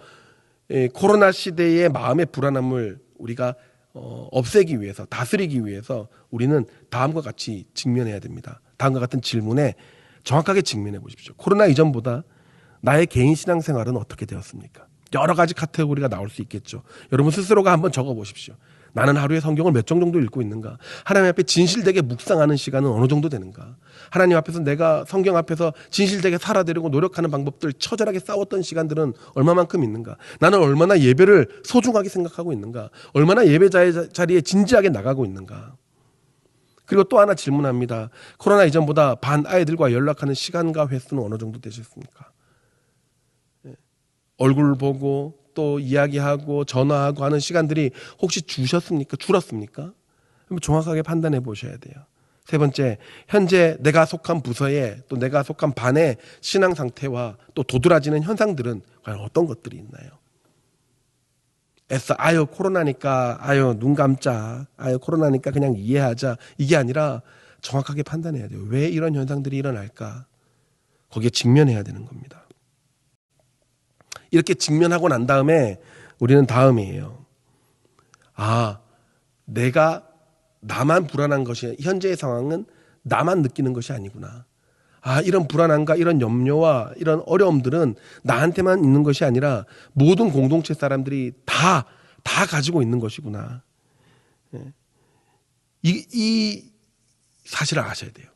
Speaker 1: 코로나 시대의 마음의 불안함을 우리가 없애기 위해서 다스리기 위해서 우리는 다음과 같이 직면해야 됩니다. 다음과 같은 질문에 정확하게 직면해 보십시오. 코로나 이전보다 나의 개인 신앙생활은 어떻게 되었습니까? 여러 가지 카테고리가 나올 수 있겠죠. 여러분 스스로가 한번 적어보십시오. 나는 하루에 성경을 몇 장 정도 읽고 있는가? 하나님 앞에 진실되게 묵상하는 시간은 어느 정도 되는가? 하나님 앞에서 내가 성경 앞에서 진실되게 살아내려고 노력하는 방법들 처절하게 싸웠던 시간들은 얼마만큼 있는가? 나는 얼마나 예배를 소중하게 생각하고 있는가? 얼마나 예배 자리에 진지하게 나가고 있는가? 그리고 또 하나 질문합니다. 코로나 이전보다 반 아이들과 연락하는 시간과 횟수는 어느 정도 되셨습니까? 얼굴 보고 또 이야기하고 전화하고 하는 시간들이 혹시 줄었습니까? 정확하게 판단해 보셔야 돼요. 세 번째, 현재 내가 속한 부서에 또 내가 속한 반의 신앙 상태와 또 도드라지는 현상들은 과연 어떤 것들이 있나요? 코로나니까 눈 감자, 코로나니까 그냥 이해하자, 이게 아니라 정확하게 판단해야 돼요. 왜 이런 현상들이 일어날까? 거기에 직면해야 되는 겁니다. 이렇게 직면하고 난 다음에 우리는 다음이에요. 나만 불안한 것이, 현재의 상황은 나만 느끼는 것이 아니구나. 이런 불안함과 이런 염려와 이런 어려움들은 나한테만 있는 것이 아니라 모든 공동체 사람들이 다 가지고 있는 것이구나. 이 사실을 아셔야 돼요.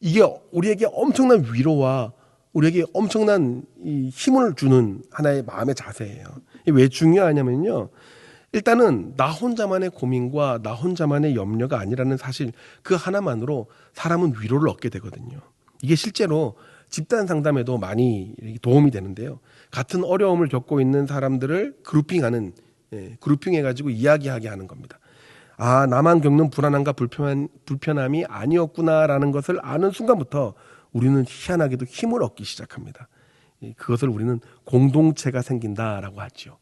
Speaker 1: 이게 우리에게 엄청난 위로와 우리에게 엄청난 이 힘을 주는 하나의 마음의 자세예요. 이게 왜 중요하냐면요. 일단은 나 혼자만의 고민과 나 혼자만의 염려가 아니라는 사실 그 하나만으로 사람은 위로를 얻게 되거든요. 이게 실제로 집단 상담에도 많이 도움이 되는데요. 같은 어려움을 겪고 있는 사람들을 그룹핑하는, 그룹핑해가지고 이야기하게 하는 겁니다. 아, 나만 겪는 불안함과 불편함이 아니었구나라는 것을 아는 순간부터 우리는 희한하게도 힘을 얻기 시작합니다. 그것을 우리는 공동체가 생긴다라고 하죠.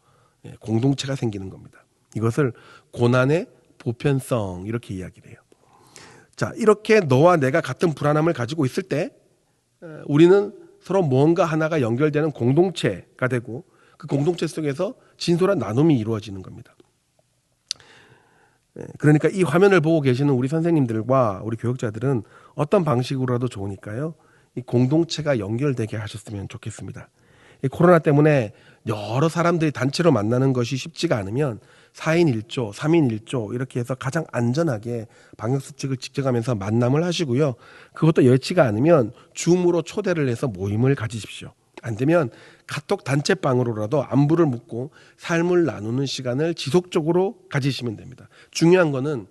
Speaker 1: 공동체가 생기는 겁니다. 이것을 고난의 보편성 이렇게 이야기를 해요. 자, 이렇게 너와 내가 같은 불안함을 가지고 있을 때 우리는 서로 무언가 하나가 연결되는 공동체가 되고 그 공동체 속에서 진솔한 나눔이 이루어지는 겁니다. 그러니까 이 화면을 보고 계시는 우리 선생님들과 우리 교육자들은 어떤 방식으로라도 좋으니까요. 이 공동체가 연결되게 하셨으면 좋겠습니다. 이 코로나 때문에 여러 사람들이 단체로 만나는 것이 쉽지가 않으면 4인 1조, 3인 1조 이렇게 해서 가장 안전하게 방역수칙을 지켜가면서 만남을 하시고요. 그것도 여의치가 않으면 줌으로 초대를 해서 모임을 가지십시오. 안 되면 카톡 단체방으로라도 안부를 묻고 삶을 나누는 시간을 지속적으로 가지시면 됩니다. 중요한 거는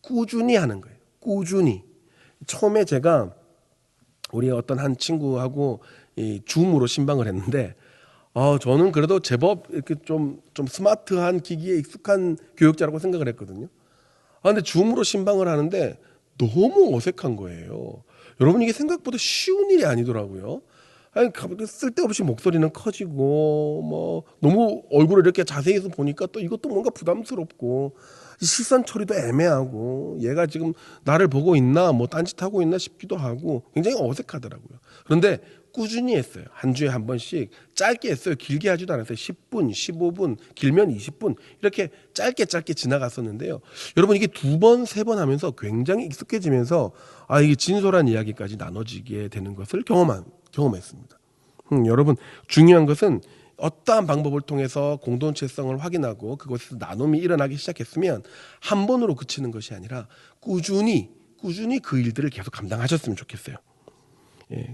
Speaker 1: 꾸준히 하는 거예요. 꾸준히. 처음에 제가 우리 어떤 한 친구하고 이 줌으로 신방을 했는데 저는 그래도 제법 이렇게 좀 스마트한 기기에 익숙한 교육자라고 생각을 했거든요. 근데 줌으로 신방을 하는데 너무 어색한 거예요. 여러분 이게 생각보다 쉬운 일이 아니더라고요. 아니, 쓸데없이 목소리는 커지고, 너무 얼굴을 이렇게 자세히서 보니까 또 이것도 뭔가 부담스럽고, 시선 처리도 애매하고, 얘가 지금 나를 보고 있나, 딴짓하고 있나 싶기도 하고, 굉장히 어색하더라고요. 그런데 꾸준히 했어요. 한 주에 한 번씩 짧게 했어요. 길게 하지도 않았어요. 10분, 15분, 길면 20분, 이렇게 짧게 지나갔었는데요. 여러분, 이게 2번, 3번 하면서 굉장히 익숙해지면서, 이게 진솔한 이야기까지 나눠지게 되는 것을 경험했습니다. 여러분 중요한 것은 어떠한 방법을 통해서 공동체성을 확인하고 그곳에서 나눔이 일어나기 시작했으면 한 번으로 그치는 것이 아니라 꾸준히 그 일들을 계속 감당하셨으면 좋겠어요.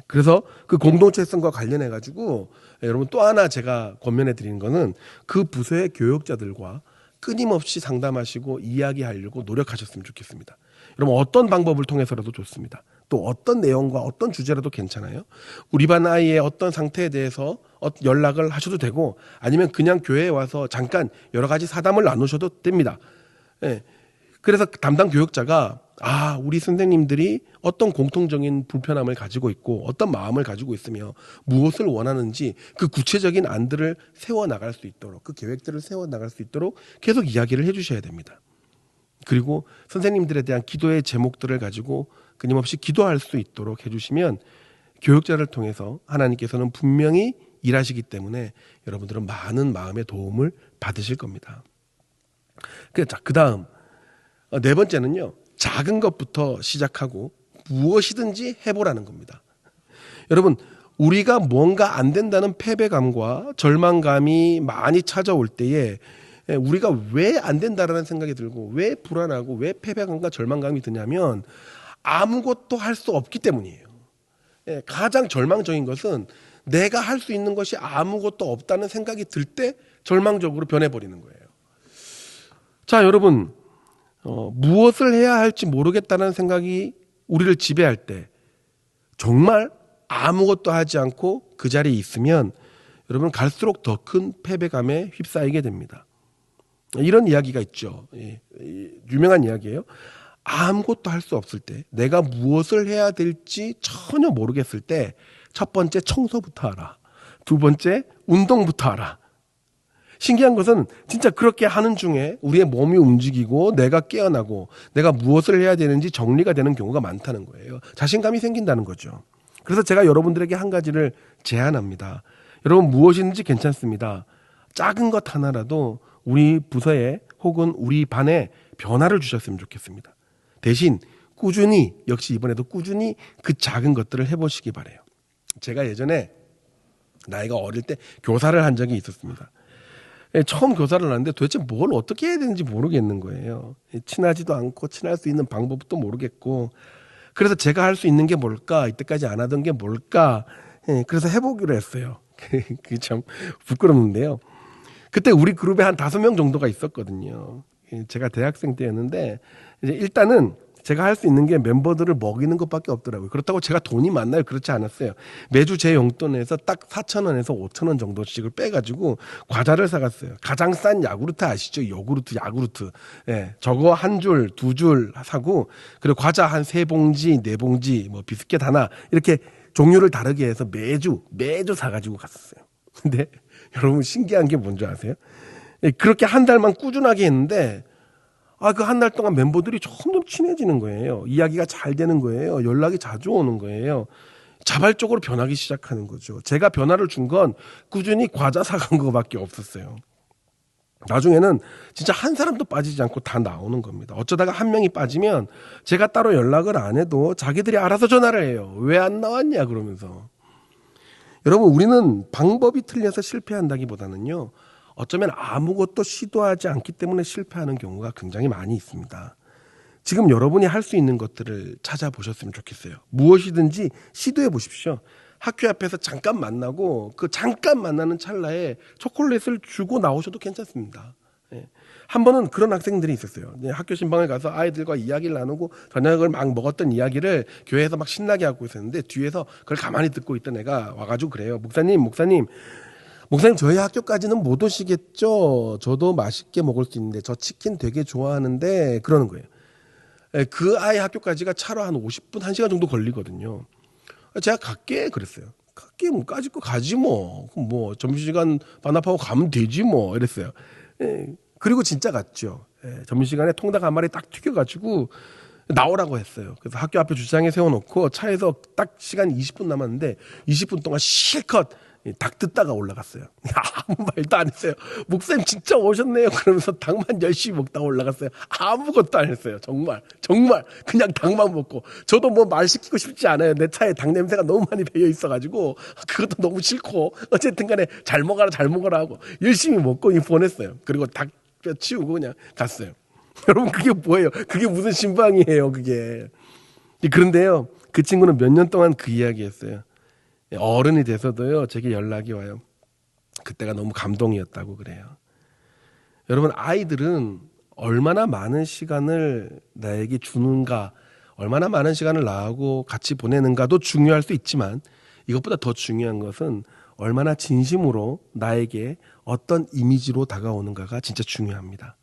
Speaker 1: 그래서 그 공동체성과 관련해 가지고 여러분 또 하나 제가 권면해 드리는 거는 그 부서의 교육자들과 끊임없이 상담하시고 이야기하려고 노력하셨으면 좋겠습니다. 여러분 어떤 방법을 통해서라도 좋습니다. 또 어떤 내용과 어떤 주제라도 괜찮아요. 우리 반 아이의 어떤 상태에 대해서 연락을 하셔도 되고 아니면 그냥 교회에 와서 잠깐 여러 가지 사담을 나누셔도 됩니다. 그래서 담당 교육자가 우리 선생님들이 어떤 공통적인 불편함을 가지고 있고 어떤 마음을 가지고 있으며 무엇을 원하는지 그 구체적인 안들을 세워나갈 수 있도록 그 계획들을 세워나갈 수 있도록 계속 이야기를 해주셔야 됩니다. 그리고 선생님들에 대한 기도의 제목들을 가지고 끊임없이 기도할 수 있도록 해주시면 교육자를 통해서 하나님께서는 분명히 일하시기 때문에 여러분들은 많은 마음의 도움을 받으실 겁니다. 그 다음 4번째는요. 작은 것부터 시작하고 무엇이든지 해보라는 겁니다. 여러분 우리가 뭔가 안 된다는 패배감과 절망감이 많이 찾아올 때에 우리가 왜 안 된다라는 생각이 들고 왜 불안하고 왜 패배감과 절망감이 드냐면 아무것도 할 수 없기 때문이에요. 가장 절망적인 것은 내가 할 수 있는 것이 아무것도 없다는 생각이 들 때 절망적으로 변해버리는 거예요. 자, 여러분 무엇을 해야 할지 모르겠다는 생각이 우리를 지배할 때 정말 아무것도 하지 않고 그 자리에 있으면 여러분 갈수록 더 큰 패배감에 휩싸이게 됩니다. 이런 이야기가 있죠. 유명한 이야기예요. 아무것도 할 수 없을 때 내가 무엇을 해야 될지 전혀 모르겠을 때 첫 번째 청소부터 하라. 두 번째 운동부터 하라. 신기한 것은 진짜 그렇게 하는 중에 우리의 몸이 움직이고 내가 깨어나고 내가 무엇을 해야 되는지 정리가 되는 경우가 많다는 거예요. 자신감이 생긴다는 거죠. 그래서 제가 여러분들에게 한 가지를 제안합니다. 여러분 무엇이든지 괜찮습니다. 작은 것 하나라도 우리 부서에 혹은 우리 반에 변화를 주셨으면 좋겠습니다. 대신 꾸준히 역시 이번에도 꾸준히 그 작은 것들을 해보시기 바라요. 제가 예전에 나이가 어릴 때 교사를 한 적이 있었습니다. 처음 교사를 하는데 도대체 뭘 어떻게 해야 되는지 모르겠는 거예요. 친하지도 않고 친할 수 있는 방법도 모르겠고 그래서 제가 할 수 있는 게 뭘까? 이때까지 안 하던 게 뭘까? 예, 그래서 해보기로 했어요. 그게 참 부끄럽는데요. 그때 우리 그룹에 한 5명 정도가 있었거든요. 예, 제가 대학생 때였는데 이제 일단은 제가 할 수 있는 게 멤버들을 먹이는 것밖에 없더라고요. 그렇다고 제가 돈이 많나요? 그렇지 않았어요. 매주 제 용돈에서 딱 4,000원에서 5,000원 정도씩을 빼가지고 과자를 사갔어요. 가장 싼 야구르트 아시죠? 요구르트, 야구르트. 예, 저거 한 줄, 2줄 사고 그리고 과자 한 3봉지, 4봉지, 뭐 비스켓 하나 이렇게 종류를 다르게 해서 매주 사가지고 갔었어요. 근데 여러분 신기한 게 뭔지 아세요? 예, 그렇게 한 달만 꾸준하게 했는데 그 한 달 동안 멤버들이 점점 친해지는 거예요. 이야기가 잘 되는 거예요. 연락이 자주 오는 거예요. 자발적으로 변하기 시작하는 거죠. 제가 변화를 준 건 꾸준히 과자 사간 거밖에 없었어요. 나중에는 진짜 한 사람도 빠지지 않고 다 나오는 겁니다. 어쩌다가 한 명이 빠지면 제가 따로 연락을 안 해도 자기들이 알아서 전화를 해요. 왜 안 나왔냐 그러면서. 여러분 우리는 방법이 틀려서 실패한다기보다는요. 어쩌면 아무것도 시도하지 않기 때문에 실패하는 경우가 굉장히 많이 있습니다. 지금 여러분이 할 수 있는 것들을 찾아보셨으면 좋겠어요. 무엇이든지 시도해 보십시오. 학교 앞에서 잠깐 만나고 그 잠깐 만나는 찰나에 초콜릿을 주고 나오셔도 괜찮습니다. 예. 한 번은 그런 학생들이 있었어요. 학교 신방을 가서 아이들과 이야기를 나누고 저녁을 막 먹었던 이야기를 교회에서 막 신나게 하고 있었는데 뒤에서 그걸 가만히 듣고 있던 애가 와가지고 그래요. 목사님 저희 학교까지는 못 오시겠죠? 저도 맛있게 먹을 수 있는데 저 치킨 되게 좋아하는데 그러는 거예요. 그 아이 학교까지가 차로 한 50분, 1시간 정도 걸리거든요. 제가 갈게 그랬어요. 갈게 뭐 까짓 거 가지 뭐. 뭐 점심시간 반납하고 가면 되지 뭐 이랬어요. 그리고 진짜 갔죠. 점심시간에 통닭 한 마리 딱 튀겨가지고 나오라고 했어요. 그래서 학교 앞에 주차장에 세워놓고 차에서 딱 시간 20분 남았는데 20분 동안 실컷 닭 듣다가 올라갔어요. 아무 말도 안 했어요. 목사님 진짜 오셨네요. 그러면서 닭만 열심히 먹다가 올라갔어요. 아무것도 안 했어요. 정말 그냥 닭만 먹고. 저도 뭐 말 시키고 싶지 않아요. 내 차에 닭 냄새가 너무 많이 배어 있어가지고 그것도 너무 싫고 어쨌든 간에 잘 먹어라 하고 열심히 먹고 보냈어요. 그리고 닭 뼈 치우고 그냥 갔어요. 여러분 그게 뭐예요? 그게 무슨 신방이에요 그게. 그런데요 그 친구는 몇 년 동안 그 이야기했어요. 어른이 돼서도요 제게 연락이 와요. 그때가 너무 감동이었다고 그래요. 여러분 아이들은 얼마나 많은 시간을 나에게 주는가, 얼마나 많은 시간을 나하고 같이 보내는가도 중요할 수 있지만 이것보다 더 중요한 것은 얼마나 진심으로 나에게 어떤 이미지로 다가오는가가 진짜 중요합니다.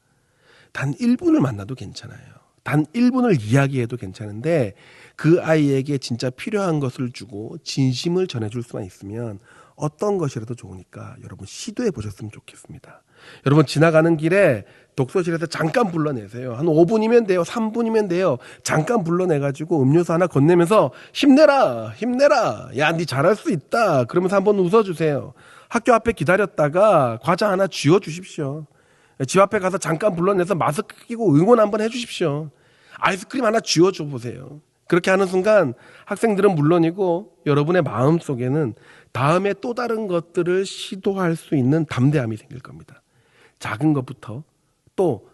Speaker 1: 단 1분을 만나도 괜찮아요. 단 1분을 이야기해도 괜찮은데 그 아이에게 진짜 필요한 것을 주고 진심을 전해줄 수만 있으면 어떤 것이라도 좋으니까 여러분 시도해 보셨으면 좋겠습니다. 여러분 지나가는 길에 독서실에서 잠깐 불러내세요. 한 5분이면 돼요. 3분이면 돼요. 잠깐 불러내가지고 음료수 하나 건네면서 힘내라. 야, 니 잘할 수 있다. 그러면서 한번 웃어주세요. 학교 앞에 기다렸다가 과자 하나 쥐어주십시오. 집 앞에 가서 잠깐 불러내서 마스크 끼고 응원 한번 해주십시오. 아이스크림 하나 쥐어줘 보세요. 그렇게 하는 순간 학생들은 물론이고 여러분의 마음속에는 다음에 또 다른 것들을 시도할 수 있는 담대함이 생길 겁니다. 작은 것부터 또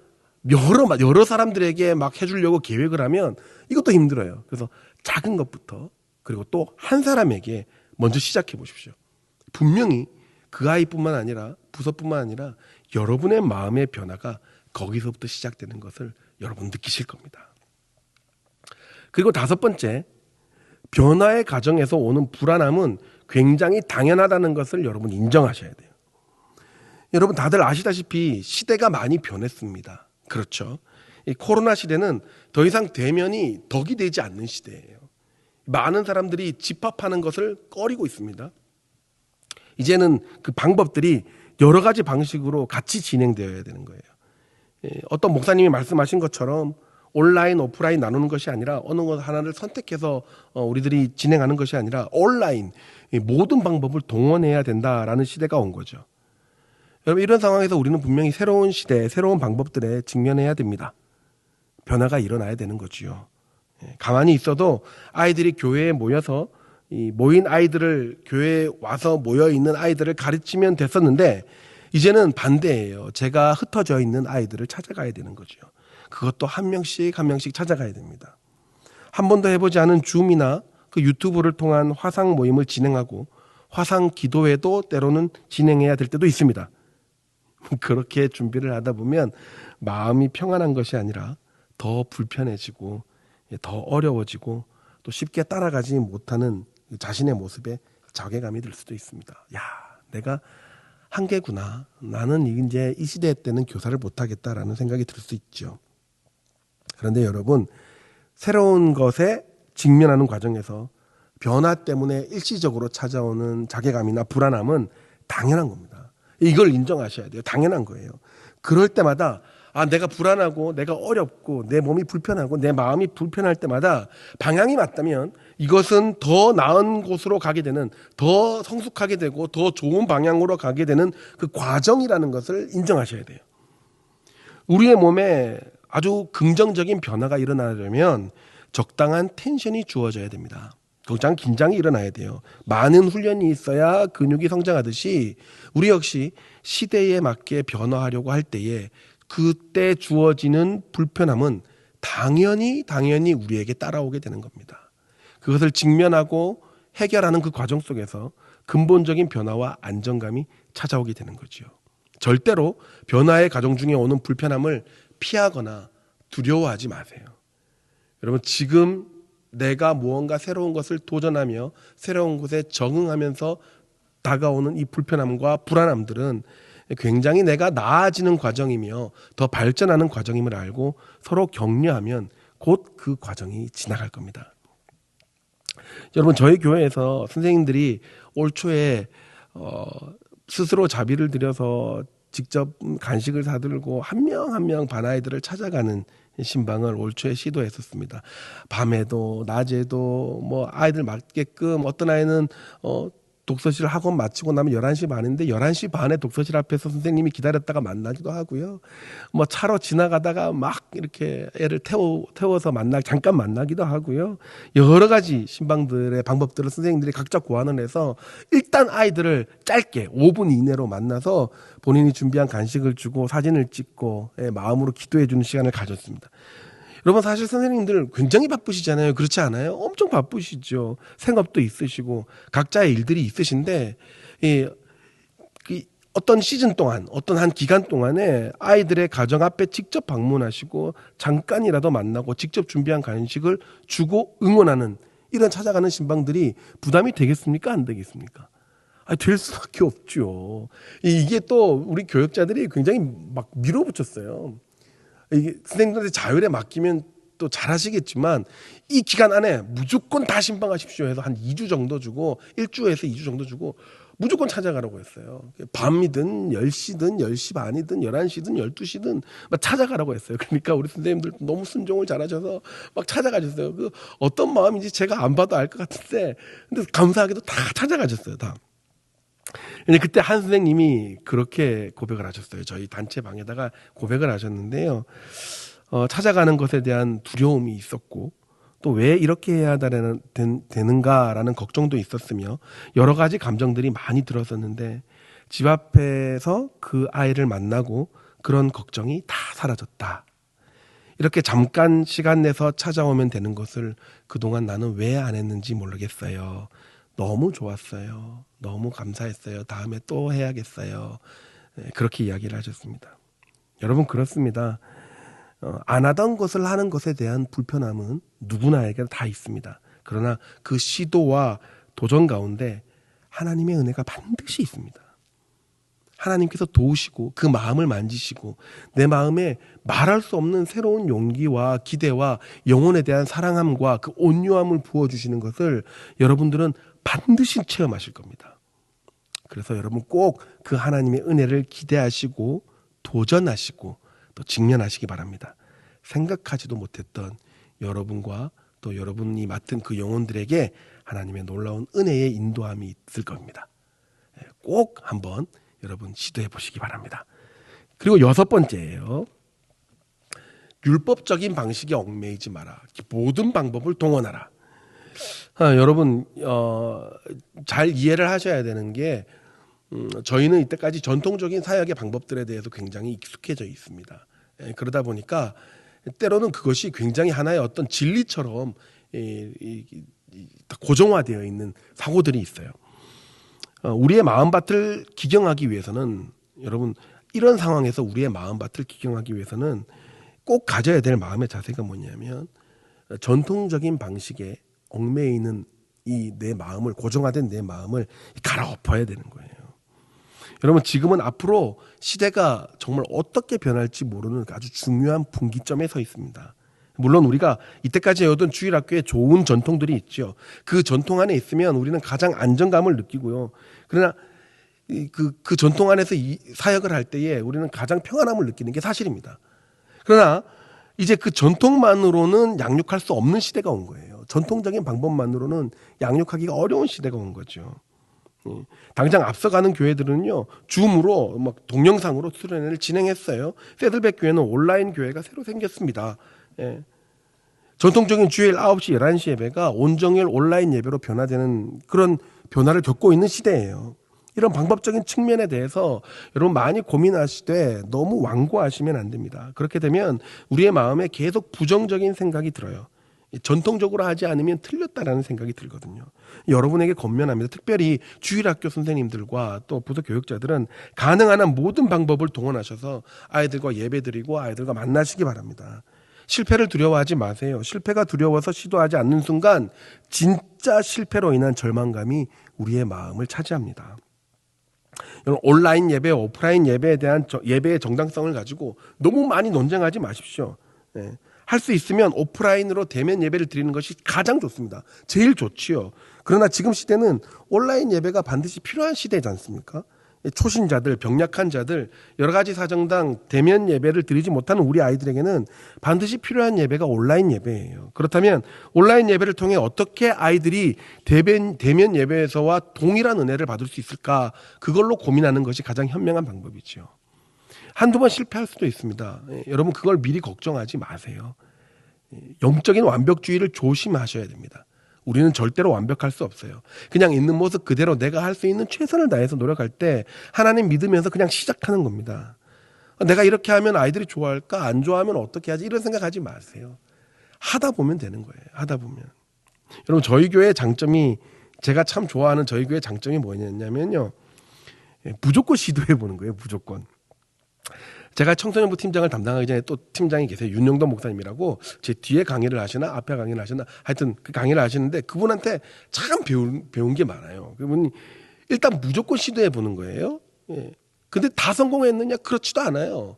Speaker 1: 여러 사람들에게 막 해주려고 계획을 하면 이것도 힘들어요. 그래서 작은 것부터 그리고 또 한 사람에게 먼저 시작해 보십시오. 분명히 그 아이뿐만 아니라 부서뿐만 아니라 여러분의 마음의 변화가 거기서부터 시작되는 것을 여러분 느끼실 겁니다. 그리고 5번째, 변화의 과정에서 오는 불안함은 굉장히 당연하다는 것을 여러분 인정하셔야 돼요. 여러분 다들 아시다시피 시대가 많이 변했습니다. 그렇죠? 이 코로나 시대는 더 이상 대면이 덕이 되지 않는 시대예요. 많은 사람들이 집합하는 것을 꺼리고 있습니다. 이제는 그 방법들이 여러 가지 방식으로 같이 진행되어야 되는 거예요. 어떤 목사님이 말씀하신 것처럼 온라인, 오프라인 나누는 것이 아니라 어느 것 하나를 선택해서 우리들이 진행하는 것이 아니라 온라인, 모든 방법을 동원해야 된다라는 시대가 온 거죠. 여러분 이런 상황에서 우리는 분명히 새로운 시대, 새로운 방법들에 직면해야 됩니다. 변화가 일어나야 되는 거지요. 가만히 있어도 아이들이 교회에 모여서 이 모인 아이들을 교회에 와서 모여있는 아이들을 가르치면 됐었는데 이제는 반대예요. 제가 흩어져 있는 아이들을 찾아가야 되는 거죠. 그것도 한 명씩 찾아가야 됩니다. 한 번도 해보지 않은 줌이나 그 유튜브를 통한 화상 모임을 진행하고 화상 기도회도 때로는 진행해야 될 때도 있습니다. 그렇게 준비를 하다 보면 마음이 평안한 것이 아니라 더 불편해지고 더 어려워지고 또 쉽게 따라가지 못하는 자신의 모습에 자괴감이 들 수도 있습니다. 야, 내가 한계구나. 나는 이제 이 시대 때는 교사를 못하겠다라는 생각이 들 수 있죠. 그런데 여러분, 새로운 것에 직면하는 과정에서 변화 때문에 일시적으로 찾아오는 자괴감이나 불안함은 당연한 겁니다. 이걸 인정하셔야 돼요. 당연한 거예요. 그럴 때마다 내가 불안하고 내가 어렵고 내 몸이 불편하고 내 마음이 불편할 때마다 방향이 맞다면 이것은 더 나은 곳으로 가게 되는, 더 성숙하게 되고 더 좋은 방향으로 가게 되는 그 과정이라는 것을 인정하셔야 돼요. 우리의 몸에 아주 긍정적인 변화가 일어나려면 적당한 텐션이 주어져야 됩니다. 적당한 긴장이 일어나야 돼요. 많은 훈련이 있어야 근육이 성장하듯이 우리 역시 시대에 맞게 변화하려고 할 때에 그때 주어지는 불편함은 당연히 우리에게 따라오게 되는 겁니다. 그것을 직면하고 해결하는 그 과정 속에서 근본적인 변화와 안정감이 찾아오게 되는 거죠. 절대로 변화의 과정 중에 오는 불편함을 피하거나 두려워하지 마세요. 여러분, 지금 내가 무언가 새로운 것을 도전하며 새로운 곳에 적응하면서 다가오는 이 불편함과 불안함들은 굉장히 내가 나아지는 과정이며 더 발전하는 과정임을 알고 서로 격려하면 곧 그 과정이 지나갈 겁니다. 여러분, 저희 교회에서 선생님들이 올 초에 스스로 자비를 들여서 직접 간식을 사들고 한 명 한 명 반아이들을 찾아가는 신방을 올 초에 시도했었습니다. 밤에도 낮에도 뭐 아이들 맞게끔, 어떤 아이는 독서실 학원 마치고 나면 11시 반인데 11시 반에 독서실 앞에서 선생님이 기다렸다가 만나기도 하고요. 뭐 차로 지나가다가 막 이렇게 애를 태워서 잠깐 만나기도 하고요. 여러 가지 신방들의 방법들을 선생님들이 각자 고안을 해서 일단 아이들을 짧게 5분 이내로 만나서 본인이 준비한 간식을 주고 사진을 찍고 마음으로 기도해 주는 시간을 가졌습니다. 여러분, 사실 선생님들 굉장히 바쁘시잖아요. 그렇지 않아요? 엄청 바쁘시죠. 생업도 있으시고 각자의 일들이 있으신데 어떤 시즌 동안, 어떤 한 기간 동안에 아이들의 가정 앞에 직접 방문하시고 잠깐이라도 만나고 직접 준비한 간식을 주고 응원하는, 이런 찾아가는 신방들이 부담이 되겠습니까? 안 되겠습니까? 될 수밖에 없죠. 이게 또 우리 교육자들이 굉장히 막 밀어붙였어요. 이게 선생님들한테 자율에 맡기면 또 잘하시겠지만 이 기간 안에 무조건 다 신방하십시오 해서 한 2주 정도 주고, 1주에서 2주 정도 주고 무조건 찾아가라고 했어요. 밤이든 10시든 10시 반이든 11시든 12시든 막 찾아가라고 했어요. 그러니까 우리 선생님들 너무 순종을 잘하셔서 막 찾아가셨어요. 그 어떤 마음인지 제가 안 봐도 알 것 같은데, 근데 감사하게도 다 찾아가셨어요. 다. 근데 그때 한 선생님이 그렇게 고백을 하셨어요. 저희 단체 방에다가 고백을 하셨는데요. 찾아가는 것에 대한 두려움이 있었고, 또 왜 이렇게 해야 되는가라는 걱정도 있었으며 여러 가지 감정들이 많이 들었었는데, 집 앞에서 그 아이를 만나고 그런 걱정이 다 사라졌다. 이렇게 잠깐 시간 내서 찾아오면 되는 것을 그동안 나는 왜 안 했는지 모르겠어요. 너무 좋았어요. 너무 감사했어요. 다음에 또 해야겠어요. 그렇게 이야기를 하셨습니다. 여러분, 그렇습니다. 안 하던 것을 하는 것에 대한 불편함은 누구나에게 다 있습니다. 그러나 그 시도와 도전 가운데 하나님의 은혜가 반드시 있습니다. 하나님께서 도우시고 그 마음을 만지시고 내 마음에 말할 수 없는 새로운 용기와 기대와 영혼에 대한 사랑함과 그 온유함을 부어주시는 것을 여러분들은 반드시 체험하실 겁니다. 그래서 여러분 꼭 그 하나님의 은혜를 기대하시고 도전하시고 또 직면하시기 바랍니다. 생각하지도 못했던 여러분과 또 여러분이 맡은 그 영혼들에게 하나님의 놀라운 은혜의 인도함이 있을 겁니다. 꼭 한번 여러분 시도해 보시기 바랍니다. 그리고 6번째예요. 율법적인 방식에 얽매이지 마라. 모든 방법을 동원하라. 여러분 잘 이해를 하셔야 되는 게 저희는 이때까지 전통적인 사역의 방법들에 대해서 굉장히 익숙해져 있습니다. 그러다 보니까 때로는 그것이 굉장히 하나의 어떤 진리처럼 다 고정화되어 있는 사고들이 있어요. 우리의 마음밭을 기경하기 위해서는 여러분 이런 상황에서 우리의 마음밭을 기경하기 위해서는 꼭 가져야 될 마음의 자세가 뭐냐면 전통적인 방식에 얽매여 있는 이 내 마음을 고정화된 내 마음을 갈아엎어야 되는 거예요. 여러분 지금은 앞으로 시대가 정말 어떻게 변할지 모르는 아주 중요한 분기점에 서 있습니다. 물론 우리가 이때까지 해오던 주일학교에 좋은 전통들이 있죠. 그 전통 안에 있으면 우리는 가장 안정감을 느끼고요. 그러나 그 전통 안에서 사역을 할 때에 우리는 가장 평안함을 느끼는 게 사실입니다. 그러나 이제 그 전통만으로는 양육할 수 없는 시대가 온 거예요. 전통적인 방법만으로는 양육하기가 어려운 시대가 온 거죠. 당장 앞서가는 교회들은요, 줌으로 막 동영상으로 수련회를 진행했어요. 세들백 교회는 온라인 교회가 새로 생겼습니다. 전통적인 주일 9시, 11시 예배가 온정일 온라인 예배로 변화되는 그런 변화를 겪고 있는 시대예요. 이런 방법적인 측면에 대해서 여러분 많이 고민하시되 너무 완고하시면 안 됩니다. 그렇게 되면 우리의 마음에 계속 부정적인 생각이 들어요. 전통적으로 하지 않으면 틀렸다라는 생각이 들거든요. 여러분에게 권면합니다. 특별히 주일학교 선생님들과 또 부서 교육자들은 가능한 한 모든 방법을 동원하셔서 아이들과 예배드리고 아이들과 만나시기 바랍니다. 실패를 두려워하지 마세요. 실패가 두려워서 시도하지 않는 순간 진짜 실패로 인한 절망감이 우리의 마음을 차지합니다. 여러분 온라인 예배, 오프라인 예배에 대한 예배의 정당성을 가지고 너무 많이 논쟁하지 마십시오. 할 수 있으면 오프라인으로 대면 예배를 드리는 것이 가장 좋습니다. 제일 좋지요. 그러나 지금 시대는 온라인 예배가 반드시 필요한 시대지 않습니까? 초신자들, 병약한 자들, 여러 가지 사정당 대면 예배를 드리지 못하는 우리 아이들에게는 반드시 필요한 예배가 온라인 예배예요. 그렇다면 온라인 예배를 통해 어떻게 아이들이 대면 예배에서와 동일한 은혜를 받을 수 있을까? 그걸로 고민하는 것이 가장 현명한 방법이죠. 한두 번 실패할 수도 있습니다. 여러분 그걸 미리 걱정하지 마세요. 영적인 완벽주의를 조심하셔야 됩니다. 우리는 절대로 완벽할 수 없어요. 그냥 있는 모습 그대로 내가 할 수 있는 최선을 다해서 노력할 때 하나님 믿으면서 그냥 시작하는 겁니다. 내가 이렇게 하면 아이들이 좋아할까? 안 좋아하면 어떻게 하지? 이런 생각하지 마세요. 하다 보면 되는 거예요. 하다 보면. 여러분 저희 교회의 장점이 제가 참 좋아하는 저희 교회의 장점이 뭐냐면요. 무조건 시도해 보는 거예요. 무조건. 제가 청소년부 팀장을 담당하기 전에 또 팀장이 계세요. 윤영돈 목사님이라고 제 뒤에 강의를 하시나 앞에 강의를 하시나 하여튼 그 강의를 하시는데 그분한테 참 배운 게 많아요. 그분이 일단 무조건 시도해 보는 거예요. 근데 다 성공했느냐? 그렇지도 않아요.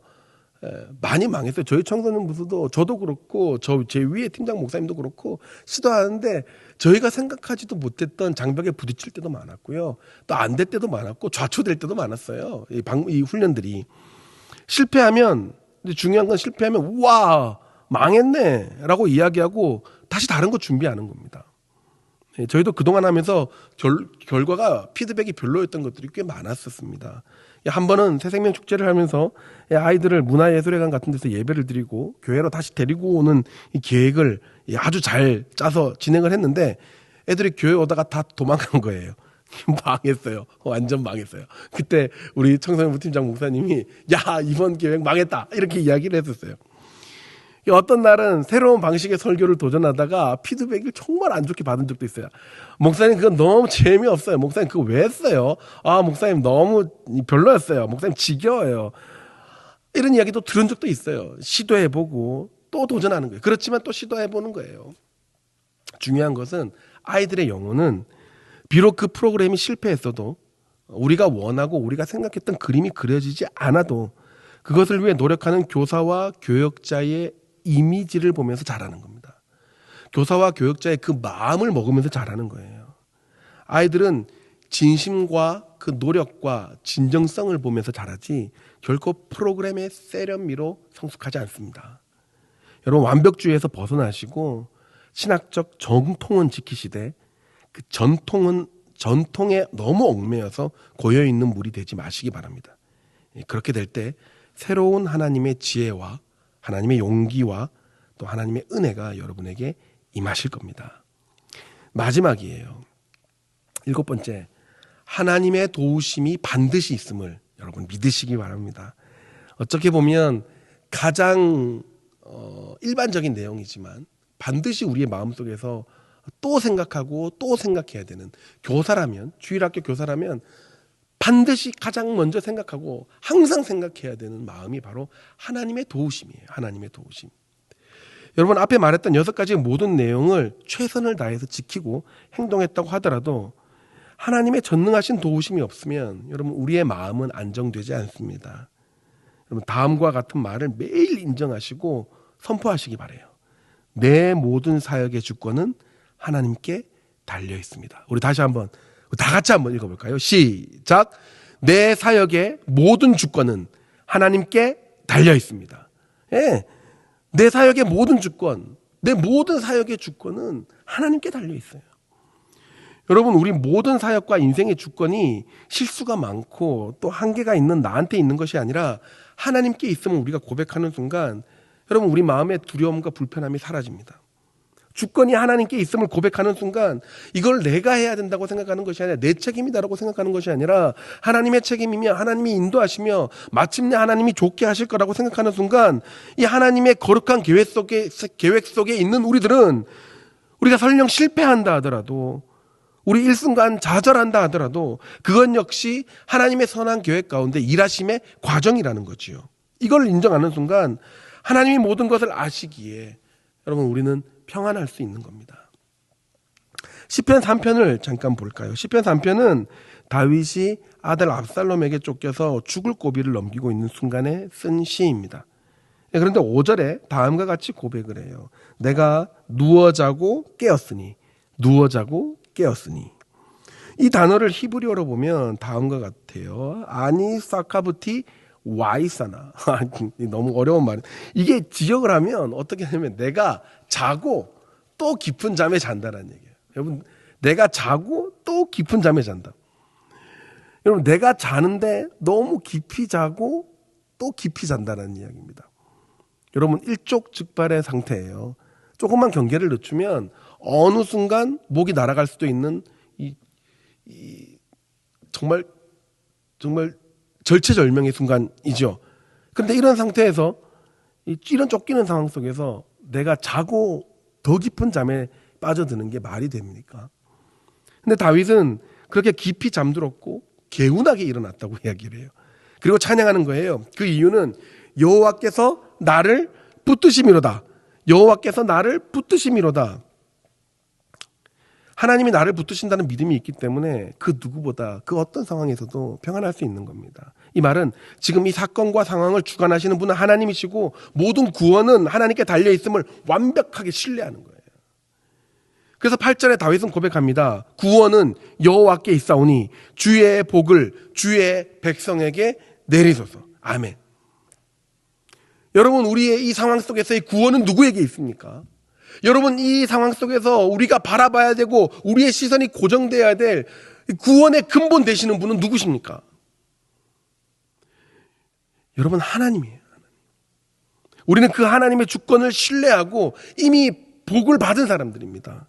Speaker 1: 많이 망했어요. 저희 청소년부서도 저도 그렇고 제 위에 팀장 목사님도 그렇고 시도하는데 저희가 생각하지도 못했던 장벽에 부딪힐 때도 많았고요. 또 안 될 때도 많았고 좌초될 때도 많았어요. 이 훈련들이. 실패하면 근데 중요한 건 실패하면 우와 망했네 라고 이야기하고 다시 다른 거 준비하는 겁니다. 저희도 그동안 하면서 결과가 피드백이 별로였던 것들이 꽤 많았었습니다. 한 번은 새생명 축제를 하면서 아이들을 문화예술회관 같은 데서 예배를 드리고 교회로 다시 데리고 오는 이 계획을 아주 잘 짜서 진행을 했는데 애들이 교회 오다가 다 도망간 거예요. 망했어요. 완전 망했어요. 그때 우리 청소년부 팀장 목사님이 야 이번 계획 망했다 이렇게 이야기를 했었어요. 어떤 날은 새로운 방식의 설교를 도전하다가 피드백을 정말 안 좋게 받은 적도 있어요. 목사님 그건 너무 재미없어요. 목사님 그거 왜 했어요? 아 목사님 너무 별로였어요. 목사님 지겨워요. 이런 이야기도 들은 적도 있어요. 시도해보고 또 도전하는 거예요. 그렇지만 또 시도해보는 거예요. 중요한 것은 아이들의 영혼은 비록 그 프로그램이 실패했어도 우리가 원하고 우리가 생각했던 그림이 그려지지 않아도 그것을 위해 노력하는 교사와 교역자의 이미지를 보면서 자라는 겁니다. 교사와 교역자의 그 마음을 먹으면서 자라는 거예요. 아이들은 진심과 그 노력과 진정성을 보면서 자라지 결코 프로그램의 세련미로 성숙하지 않습니다. 여러분 완벽주의에서 벗어나시고 신학적 정통은 지키시되 그 전통에 너무 얽매여서 고여있는 물이 되지 마시기 바랍니다. 그렇게 될 때 새로운 하나님의 지혜와 하나님의 용기와 또 하나님의 은혜가 여러분에게 임하실 겁니다. 마지막이에요. 7번째, 하나님의 도우심이 반드시 있음을 여러분 믿으시기 바랍니다. 어떻게 보면 가장 일반적인 내용이지만 반드시 우리의 마음속에서 또 생각하고 또 생각해야 되는, 교사라면, 주일학교 교사라면 반드시 가장 먼저 생각하고 항상 생각해야 되는 마음이 바로 하나님의 도우심이에요. 하나님의 도우심. 여러분, 앞에 말했던 6가지의 모든 내용을 최선을 다해서 지키고 행동했다고 하더라도 하나님의 전능하신 도우심이 없으면 여러분, 우리의 마음은 안정되지 않습니다. 여러분, 다음과 같은 말을 매일 인정하시고 선포하시기 바라요. 내 모든 사역의 주권은 하나님께 달려 있습니다. 우리 다시 한번, 다 같이 한번 읽어볼까요? 시작. 내 사역의 모든 주권은 하나님께 달려 있습니다. 예, 내 사역의 모든 주권, 내 모든 사역의 주권은 하나님께 달려 있어요. 여러분, 우리 모든 사역과 인생의 주권이 실수가 많고 또 한계가 있는 나한테 있는 것이 아니라 하나님께 있음을 우리가 고백하는 순간 여러분, 우리 마음의 두려움과 불편함이 사라집니다. 주권이 하나님께 있음을 고백하는 순간 이걸 내가 해야 된다고 생각하는 것이 아니라 내 책임이다라고 생각하는 것이 아니라 하나님의 책임이며 하나님이 인도하시며 마침내 하나님이 좋게 하실 거라고 생각하는 순간 이 하나님의 거룩한 계획 속에 있는 우리들은, 우리가 설령 실패한다 하더라도, 우리 일순간 좌절한다 하더라도 그건 역시 하나님의 선한 계획 가운데 일하심의 과정이라는 거지요. 이걸 인정하는 순간 하나님이 모든 것을 아시기에 여러분, 우리는 평안할 수 있는 겁니다. 시편 3편을 잠깐 볼까요? 시편 3편은 다윗이 아들 압살롬에게 쫓겨서 죽을 고비를 넘기고 있는 순간에 쓴 시입니다. 그런데 5절에 다음과 같이 고백을 해요. 내가 누워 자고 깨었으니, 누워 자고 깨었으니. 이 단어를 히브리어로 보면 다음과 같아요. 아니 사카부티 와이사나. 너무 어려운 말이에요. 이게 지역을 하면 어떻게 하냐면 내가 자고 또 깊은 잠에 잔다는 얘기예요. 여러분, 내가 자고 또 깊은 잠에 잔다. 여러분, 내가 자는데 너무 깊이 자고 또 깊이 잔다는 이야기입니다. 여러분, 일촉즉발의 상태예요. 조금만 경계를 늦추면 어느 순간 목이 날아갈 수도 있는 정말 절체절명의 순간이죠. 그런데 이런 상태에서, 이런 쫓기는 상황 속에서 내가 자고 더 깊은 잠에 빠져드는 게 말이 됩니까? 근데 다윗은 그렇게 깊이 잠들었고 개운하게 일어났다고 이야기를 해요. 그리고 찬양하는 거예요. 그 이유는 여호와께서 나를 붙드심이로다. 여호와께서 나를 붙드심이로다. 하나님이 나를 붙드신다는 믿음이 있기 때문에 그 누구보다 그 어떤 상황에서도 평안할 수 있는 겁니다. 이 말은 지금 이 사건과 상황을 주관하시는 분은 하나님이시고 모든 구원은 하나님께 달려있음을 완벽하게 신뢰하는 거예요. 그래서 8절에 다윗은 고백합니다. 구원은 여호와께 있사오니 주의 복을 주의 백성에게 내리소서. 아멘. 여러분, 우리의 이 상황 속에서의 구원은 누구에게 있습니까? 여러분, 이 상황 속에서 우리가 바라봐야 되고 우리의 시선이 고정돼야 될 구원의 근본 되시는 분은 누구십니까? 여러분, 하나님이에요. 우리는 그 하나님의 주권을 신뢰하고 이미 복을 받은 사람들입니다.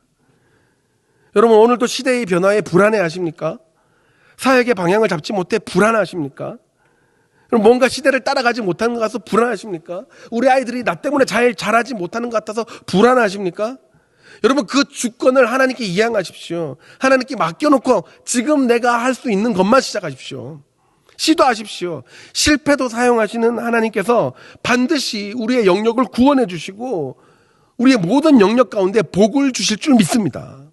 Speaker 1: 여러분, 오늘도 시대의 변화에 불안해하십니까? 사역의 방향을 잡지 못해 불안하십니까? 뭔가 시대를 따라가지 못하는 것 같아서 불안하십니까? 우리 아이들이 나 때문에 잘 자라지 못하는 것 같아서 불안하십니까? 여러분, 그 주권을 하나님께 이양하십시오. 하나님께 맡겨놓고 지금 내가 할 수 있는 것만 시작하십시오. 시도하십시오. 실패도 사용하시는 하나님께서 반드시 우리의 영역을 구원해 주시고 우리의 모든 영역 가운데 복을 주실 줄 믿습니다.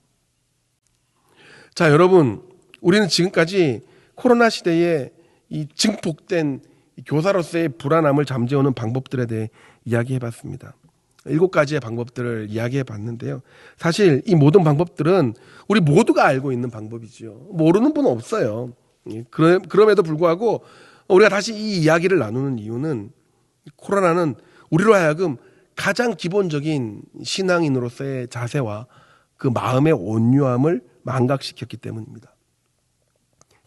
Speaker 1: 자, 여러분, 우리는 지금까지 코로나 시대에 이 증폭된 교사로서의 불안함을 잠재우는 방법들에 대해 이야기해봤습니다. 7가지의 방법들을 이야기해봤는데요. 사실 이 모든 방법들은 우리 모두가 알고 있는 방법이죠. 모르는 분은 없어요. 그럼에도 불구하고 우리가 다시 이 이야기를 나누는 이유는 코로나는 우리로 하여금 가장 기본적인 신앙인으로서의 자세와 그 마음의 온유함을 망각시켰기 때문입니다.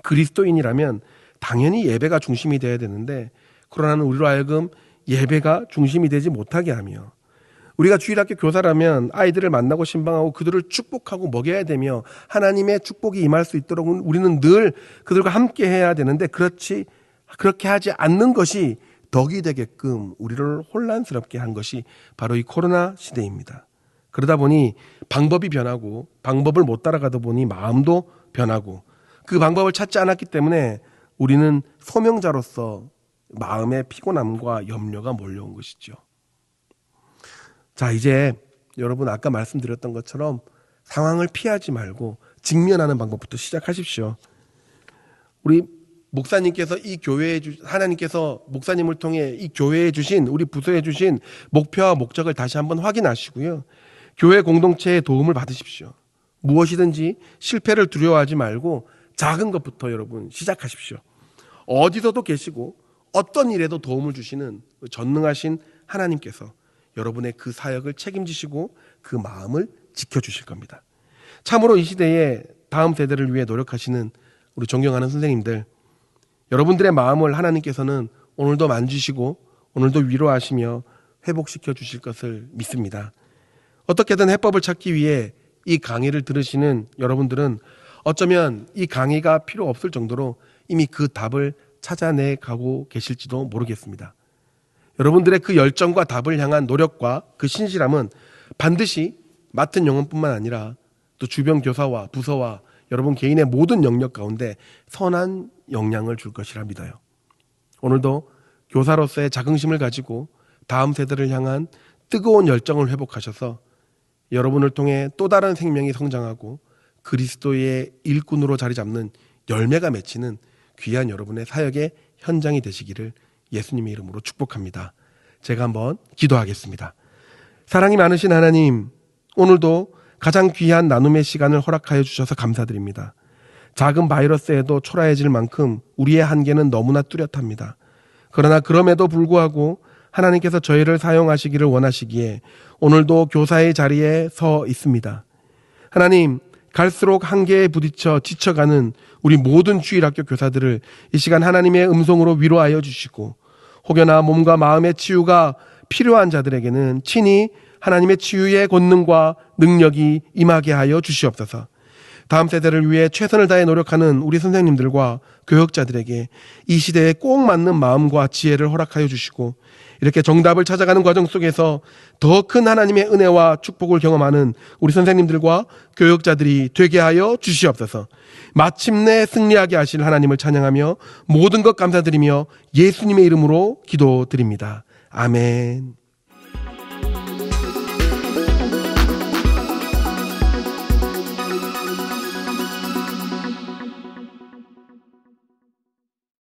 Speaker 1: 그리스도인이라면 당연히 예배가 중심이 되어야 되는데 코로나는 우리로 하여금 예배가 중심이 되지 못하게 하며, 우리가 주일학교 교사라면 아이들을 만나고 신방하고 그들을 축복하고 먹여야 되며 하나님의 축복이 임할 수 있도록 우리는 늘 그들과 함께 해야 되는데 그렇게 하지 않는 것이 덕이 되게끔 우리를 혼란스럽게 한 것이 바로 이 코로나 시대입니다. 그러다 보니 방법이 변하고 방법을 못 따라가다 보니 마음도 변하고 그 방법을 찾지 않았기 때문에 우리는 소명자로서 마음의 피곤함과 염려가 몰려온 것이죠. 자, 이제 여러분 아까 말씀드렸던 것처럼 상황을 피하지 말고 직면하는 방법부터 시작하십시오. 우리 목사님께서 이 교회에 하나님께서 목사님을 통해 이 교회에 주신 우리 부서에 주신 목표와 목적을 다시 한번 확인하시고요. 교회 공동체의 도움을 받으십시오. 무엇이든지 실패를 두려워하지 말고 작은 것부터 여러분 시작하십시오. 어디서도 계시고 어떤 일에도 도움을 주시는 전능하신 하나님께서 여러분의 그 사역을 책임지시고 그 마음을 지켜주실 겁니다. 참으로 이 시대에 다음 세대를 위해 노력하시는 우리 존경하는 선생님들, 여러분들의 마음을 하나님께서는 오늘도 만지시고 오늘도 위로하시며 회복시켜 주실 것을 믿습니다. 어떻게든 해법을 찾기 위해 이 강의를 들으시는 여러분들은 어쩌면 이 강의가 필요 없을 정도로 이미 그 답을 찾아내 가고 계실지도 모르겠습니다. 여러분들의 그 열정과 답을 향한 노력과 그 신실함은 반드시 맡은 영혼뿐만 아니라 또 주변 교사와 부서와 여러분 개인의 모든 영역 가운데 선한 영향을 줄 것이라 믿어요. 오늘도 교사로서의 자긍심을 가지고 다음 세대를 향한 뜨거운 열정을 회복하셔서 여러분을 통해 또 다른 생명이 성장하고 그리스도의 일꾼으로 자리 잡는 열매가 맺히는 귀한 여러분의 사역의 현장이 되시기를 예수님의 이름으로 축복합니다. 제가 한번 기도하겠습니다. 사랑이 많으신 하나님, 오늘도 가장 귀한 나눔의 시간을 허락하여 주셔서 감사드립니다. 작은 바이러스에도 초라해질 만큼 우리의 한계는 너무나 뚜렷합니다. 그러나 그럼에도 불구하고 하나님께서 저희를 사용하시기를 원하시기에 오늘도 교사의 자리에 서 있습니다. 하나님, 갈수록 한계에 부딪혀 지쳐가는 우리 모든 주일학교 교사들을 이 시간 하나님의 음성으로 위로하여 주시고 혹여나 몸과 마음의 치유가 필요한 자들에게는 친히 하나님의 치유의 권능과 능력이 임하게 하여 주시옵소서. 다음 세대를 위해 최선을 다해 노력하는 우리 선생님들과 교역자들에게 이 시대에 꼭 맞는 마음과 지혜를 허락하여 주시고 이렇게 정답을 찾아가는 과정 속에서 더 큰 하나님의 은혜와 축복을 경험하는 우리 선생님들과 교역자들이 되게 하여 주시옵소서. 마침내 승리하게 하실 하나님을 찬양하며 모든 것 감사드리며 예수님의 이름으로 기도드립니다. 아멘.